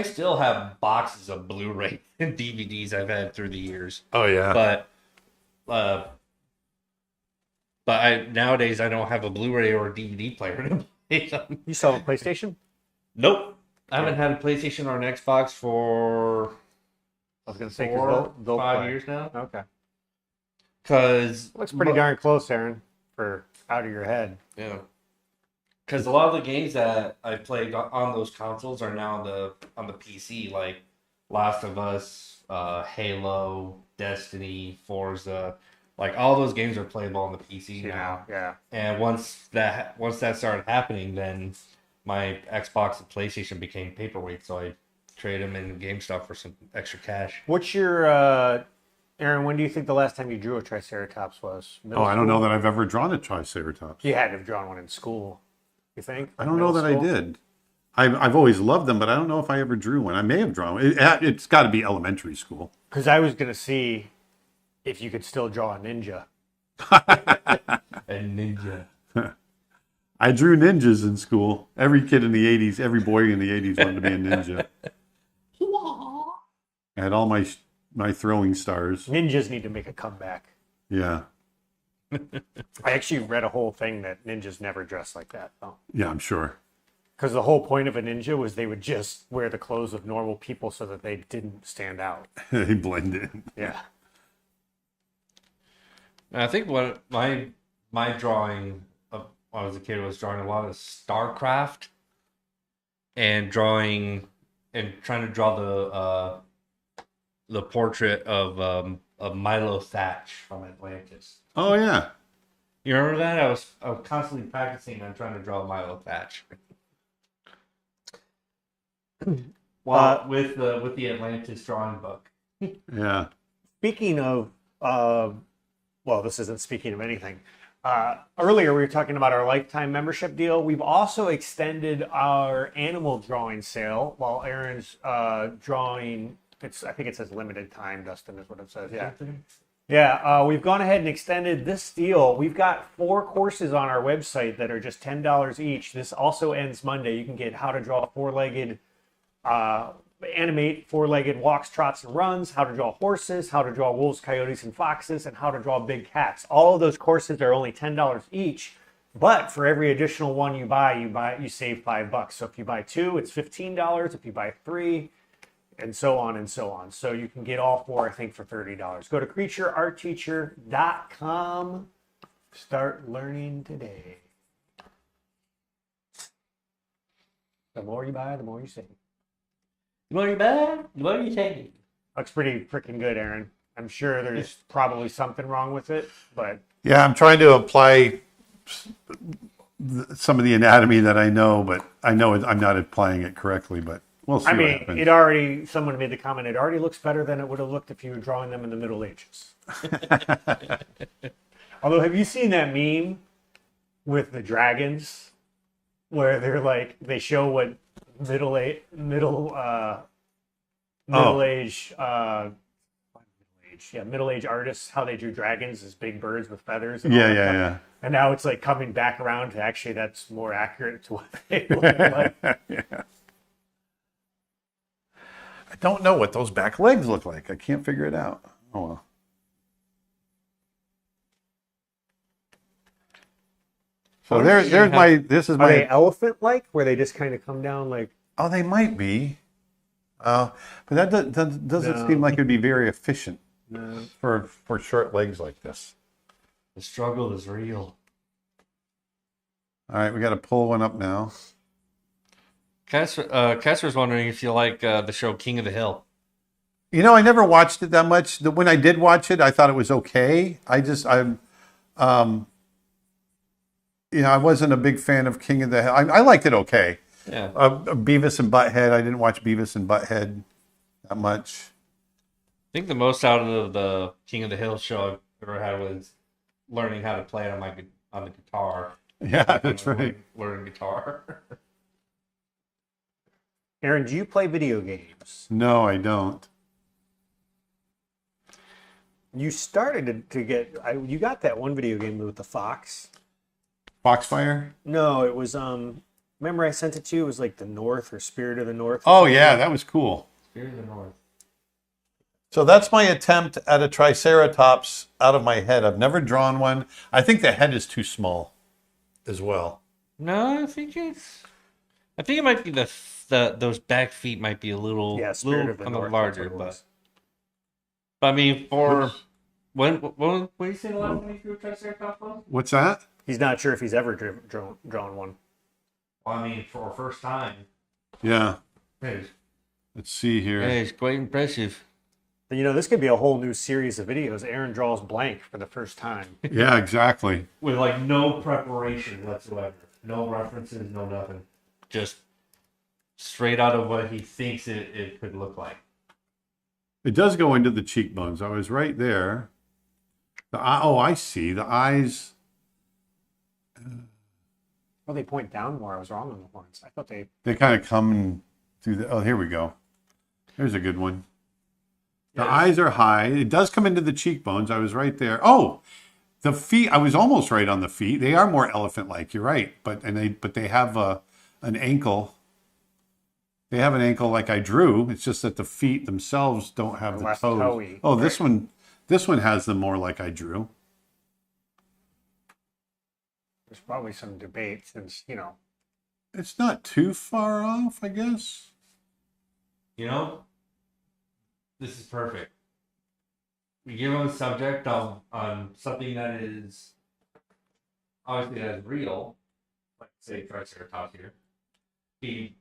still have boxes of Blu-ray and DVDs I've had through the years. Oh yeah. But nowadays I don't have a Blu-ray or a DVD player to play them. You still have a PlayStation? Nope. I haven't had a PlayStation or an Xbox for I was going to say 5 years now. Okay. Because looks pretty darn close, Aaron, for out of your head. Yeah. Because a lot of the games that I played on those consoles are now on the PC, like Last of Us, Halo, Destiny, Forza. Like all those games are playable on the PC now. Yeah. And once that started happening, then my Xbox and PlayStation became paperweight, so I traded them in GameStop for some extra cash. What's your Aaron, when do you think the last time you drew a Triceratops was? I don't know that I've ever drawn a Triceratops. You had to have drawn one in school, you think? I don't know that I did. I've always loved them, but I don't know if I ever drew one. I may have drawn one. It's got to be elementary school. Because I was going to see if you could still draw a ninja. A ninja. I drew ninjas in school. Every kid in the 80s, every boy in the 80s wanted to be a ninja. I had all my throwing stars. Ninjas need to make a comeback. Yeah. I actually read a whole thing that ninjas never dress like that, though. Yeah, I'm sure. Because the whole point of a ninja was they would just wear the clothes of normal people so that they didn't stand out. They blend in. Yeah. I think what my drawing of when I was a kid was drawing a lot of StarCraft and trying to draw the portrait of Milo Thatch from Atlantis. Oh yeah. You remember that? I was constantly practicing on trying to draw Milo Thatch. Well, with the Atlantis drawing book. Yeah. Speaking of, well, this isn't speaking of anything. Earlier, we were talking about our lifetime membership deal. We've also extended our animal drawing sale while Aaron's drawing. I think it says limited time, Dustin, is what it says. Yeah. Yeah, we've gone ahead and extended this deal. We've got 4 courses on our website that are just $10 each. This also ends Monday. You can get how to draw animate 4-legged walks, trots, and runs, how to draw horses, how to draw wolves, coyotes, and foxes, and how to draw big cats. All of those courses are only $10 each, but for every additional one you buy, you save $5. So if you buy 2, it's $15. If you buy 3, and so on and so on. So you can get all 4, I think, for $30. Go to creatureartteacher.com. Start learning today. The more you buy, the more you save. The more you buy, the more you save. Looks pretty freaking good, Aaron. I'm sure there's probably something wrong with it, but... Yeah, I'm trying to apply some of the anatomy that I know, but I know I'm not applying it correctly, but we'll see what happens. Someone made the comment, it already looks better than it would have looked if you were drawing them in the Middle Ages. Although, have you seen that meme with the dragons where they're like, they show what middle-aged artists, how they drew dragons as big birds with feathers. And yeah. And now it's like coming back around to actually that's more accurate to what they look like. Yeah. I don't know what those back legs look like. I can't figure it out. Oh well. So this is my... Are they elephant-like, where they just kind of come down like... Oh, they might be. But that doesn't seem like it would be very efficient. for short legs like this. The struggle is real. All right, we got to pull one up now. Casper's wondering if you like the show King of the Hill. You know, I never watched it that much. When I did watch it, I thought it was okay. I wasn't a big fan of King of the Hill. I liked it okay. Yeah. Beavis and Butthead. I didn't watch Beavis and Butthead that much. I think the most out of the King of the Hill show I've ever had was learning how to play it on the guitar. Yeah, that's right. Learning guitar. Aaron, do you play video games? No, I don't. You started to get. You got that one video game with the fox. Foxfire? No, it was. Remember I sent it to you? It was like the North or Spirit of the North. Oh yeah, that was cool. Spirit of the North. So that's my attempt at a Triceratops out of my head. I've never drawn one. I think the head is too small, as well. No, I think it might be those back feet might be a little larger, but I mean when you say the last time you drew a Triceratops was? What's that? He's not sure if he's ever drawn one. Well, I mean, for a first time. Yeah. Hey, Let's see here. it's quite impressive. You know, this could be a whole new series of videos. Aaron draws blank for the first time. Yeah, exactly. With like no preparation whatsoever. No references, no nothing. Just straight out of what he thinks it could look like. It does go into the cheekbones. I was right there. I see. The eyes. Well, they point down more. I was wrong on the horns. I thought they Kind of come through the. Oh, here we go. Here's a good one. The eyes are high. It does come into the cheekbones. I was right there. Oh, the feet. I was almost right on the feet. They are more elephant-like. You're right. But they have an ankle. They have an ankle like I drew. It's just that the feet themselves don't have the toes. Toe-y. Oh, this one has them more like I drew. There's probably some debate since, It's not too far off, I guess. You know, this is perfect. We give them a subject on something that is obviously that is real, like say Triceratops here.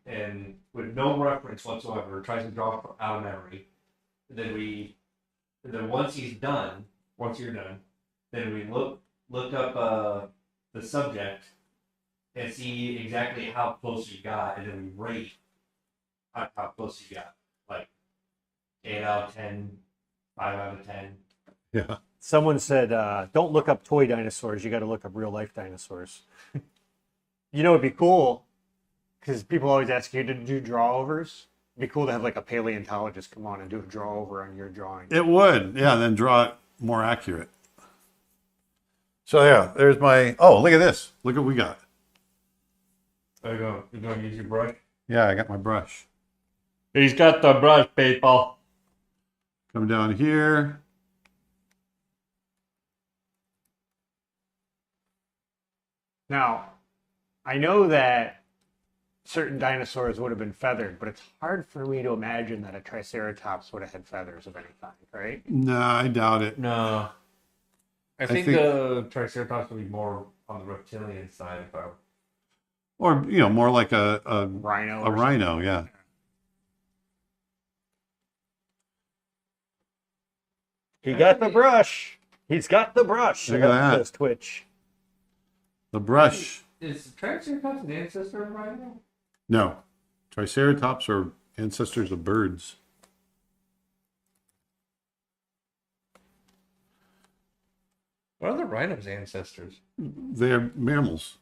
And with no reference whatsoever, tries to draw out of memory. And then once you're done, then we look up the subject and see exactly how close you got, and then we rate how close you got. Like 8 out of 10, 5 out of 10. Yeah. Someone said, don't look up toy dinosaurs. You got to look up real life dinosaurs. It'd be cool because people always ask you to do draw-overs. It'd be cool to have like a paleontologist come on and do a draw-over on your drawing. It would. Yeah, and then draw it more accurate. So yeah, there's my... Oh, look at this. Look what we got. There you go. You're going to use your brush? Yeah, I got my brush. He's got the brush, people. Come down here. Now, I know that certain dinosaurs would have been feathered, but it's hard for me to imagine that a Triceratops would have had feathers of any kind, right? No, I doubt it. No. I think the Triceratops would be more on the reptilian side. Or, more like a Rhino. A rhino, yeah. He got the brush. He's got the brush. Look at that. This twitch. The brush. Is Triceratops an ancestor of rhino? No. Triceratops are ancestors of birds. What are the rhino's ancestors? They're mammals.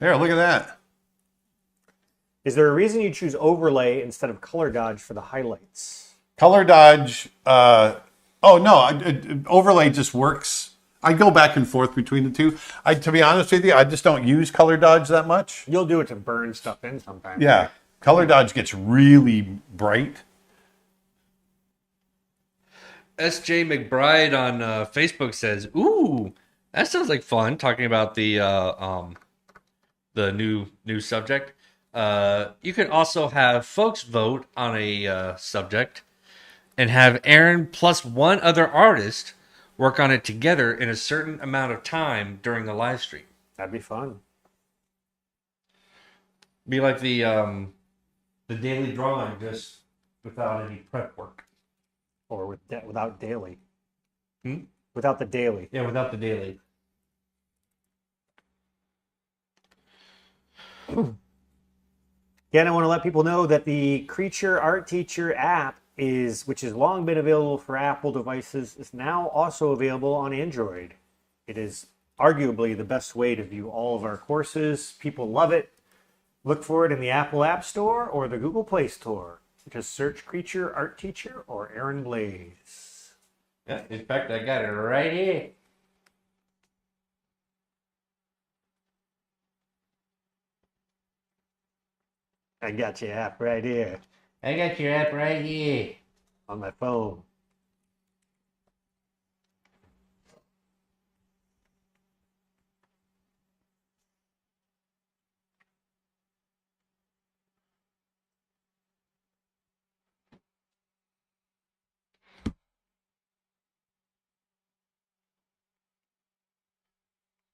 There, look at that. Is there a reason you choose overlay instead of color dodge for the highlights? Color dodge. Overlay just works. I go back and forth between the two. To be honest with you, I just don't use color dodge that much. You'll do it to burn stuff in sometimes. Yeah. Color dodge gets really bright. S.J. McBride on Facebook says, "Ooh, that sounds like fun." Talking about the new subject. You can also have folks vote on a subject and have Aaron plus one other artist work on it together in a certain amount of time during a live stream. That'd be fun. Be like the daily drawing, just without any prep work. Or without daily. Hmm? Without the daily. Yeah, without the daily. Again, I want to let people know that the Creature Art Teacher app which has long been available for Apple devices, is now also available on Android. It is arguably the best way to view all of our courses. People love it. Look for it in the Apple App Store or the Google Play Store. Just search Creature Art Teacher or Aaron Blaze. Yeah, in fact, I got it right here. I got your app right here I got your app right here. on my phone.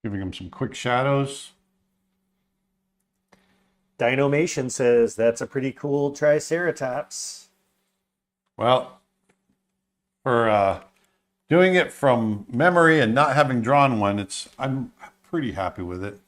Giving him some quick shadows. Dinomation says that's a pretty cool Triceratops. Well, for doing it from memory and not having drawn one, I'm pretty happy with it.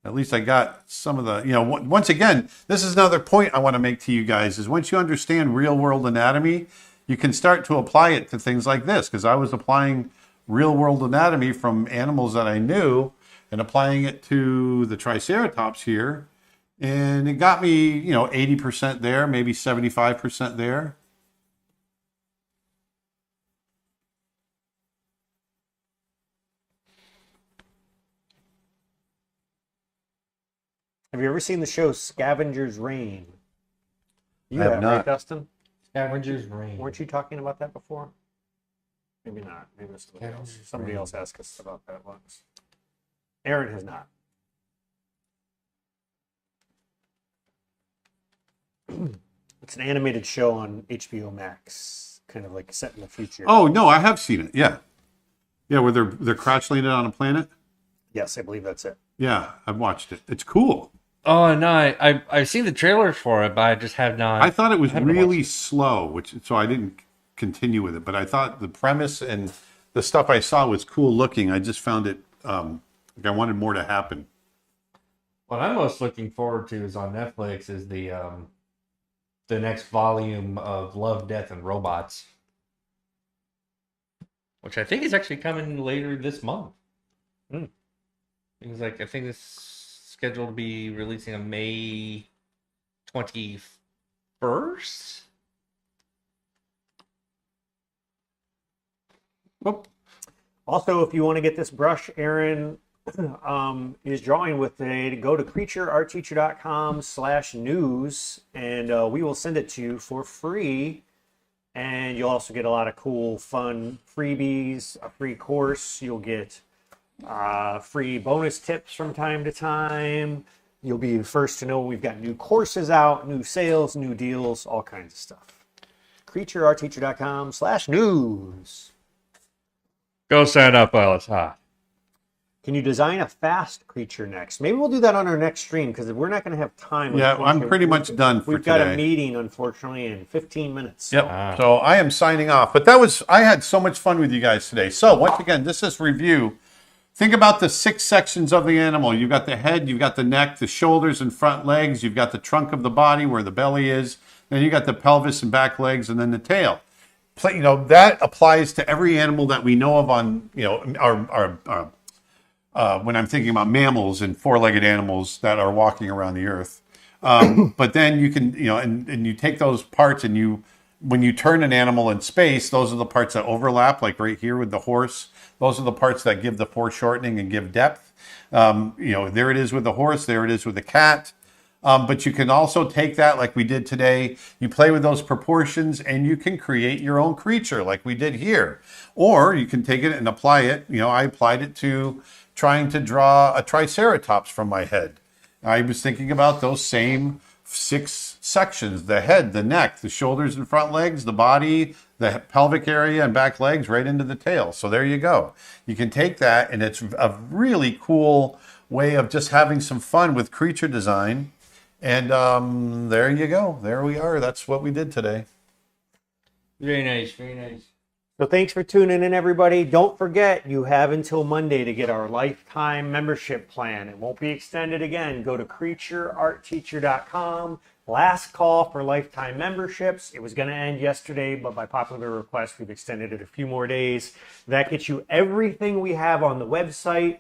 At least I got some of the, once again, this is another point I want to make to you guys is once you understand real world anatomy, you can start to apply it to things like this, because I was applying real world anatomy from animals that I knew and applying it to the Triceratops here. And it got me, 80% there, maybe 75% there. Have you ever seen the show Scavenger's Reign? You I have have, not. right, Dustin? Scavenger's Reign. Weren't you talking about that before? Maybe not. Maybe it was somebody else. Scavenger's Somebody Reign. else asked us about that once. Aaron has not. It's an animated show on HBO Max, kind of like set in the future. Oh, no, I have seen it. Yeah. Yeah, where they're crash landed on a planet. Yes, I believe that's it. Yeah, I've watched it. It's cool. Oh no, I've seen the trailers for it, but I just have not. I thought it was haven't really watched slow, so I didn't continue with it. But I thought the premise and the stuff I saw was cool looking. I just found it like I wanted more to happen. What I'm most looking forward to is on Netflix is the next volume of Love, Death, and Robots, which I think is actually coming later this month. Hmm. I think it's scheduled to be releasing on May 21st. Oh, Also, if you want to get this brush Aaron is drawing with today, go to creatureartteacher.com/news and we will send it to you for free. And you'll also get a lot of cool, fun freebies, a free course. You'll get free bonus tips from time to time. You'll be the first to know we've got new courses out, new sales, new deals, all kinds of stuff. creatureartteacher.com/news. Go sign up while it's hot. Can you design a fast creature next? Maybe we'll do that on our next stream because we're not going to have time. yeah, I'm pretty much done for We've today. got a meeting, unfortunately, in 15 minutes. Yep. So I am signing off. But I had so much fun with you guys today. So once again, this is review. Think about the 6 sections of the animal. You've got the head, you've got the neck, the shoulders and front legs, you've got the trunk of the body where the belly is, then you got the pelvis and back legs, and then the tail. That applies to every animal that we know of on, when I'm thinking about mammals and 4-legged animals that are walking around the earth. But then you can, and you take those parts and when you turn an animal in space, those are the parts that overlap, like right here with the horse. Those are the parts that give the foreshortening and give depth. There it is with the horse, there it is with the cat. But you can also take that like we did today. You play with those proportions and you can create your own creature like we did here. Or you can take it and apply it. I applied it to trying to draw a Triceratops from my head. I was thinking about those same 6 sections: the head, the neck, the shoulders and front legs, the body, the pelvic area and back legs, right into the tail. So there you go. You can take that, and it's a really cool way of just having some fun with creature design. And there you go. There we are. That's what we did today. Very nice, very nice. So thanks for tuning in, everybody. Don't forget, you have until Monday to get our lifetime membership plan. It won't be extended again. Go to creatureartteacher.com. Last call for lifetime memberships. It was going to end yesterday, but by popular request, we've extended it a few more days. That gets you everything we have on the website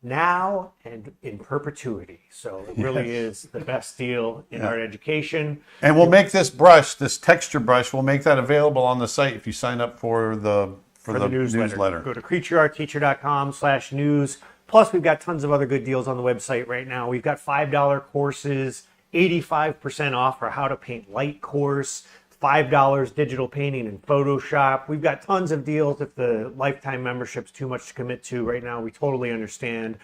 now and in perpetuity. So it really is the best deal in art education. And we'll make this brush, this texture brush, we'll make that available on the site if you sign up for the newsletter. Go to creatureartteacher.com/news. Plus, we've got tons of other good deals on the website right now. We've got $5 courses, 85% off for how to paint light course, $5 digital painting in Photoshop. We've got tons of deals. If the lifetime membership's too much to commit to right now, we totally understand.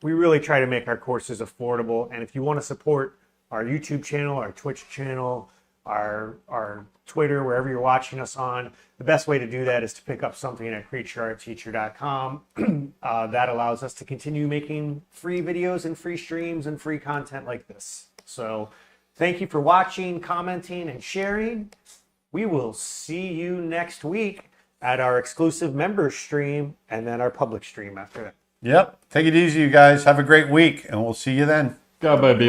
We really try to make our courses affordable. And if you want to support our YouTube channel, our Twitch channel, our Twitter, wherever you're watching us on, the best way to do that is to pick up something at creatureartteacher.com. That allows us to continue making free videos and free streams and free content like this. So thank you for watching, commenting, and sharing. We will see you next week at our exclusive members stream and then our public stream after that. Yep. Take it easy, you guys. Have a great week, and we'll see you then. Bye-bye. Bye-bye.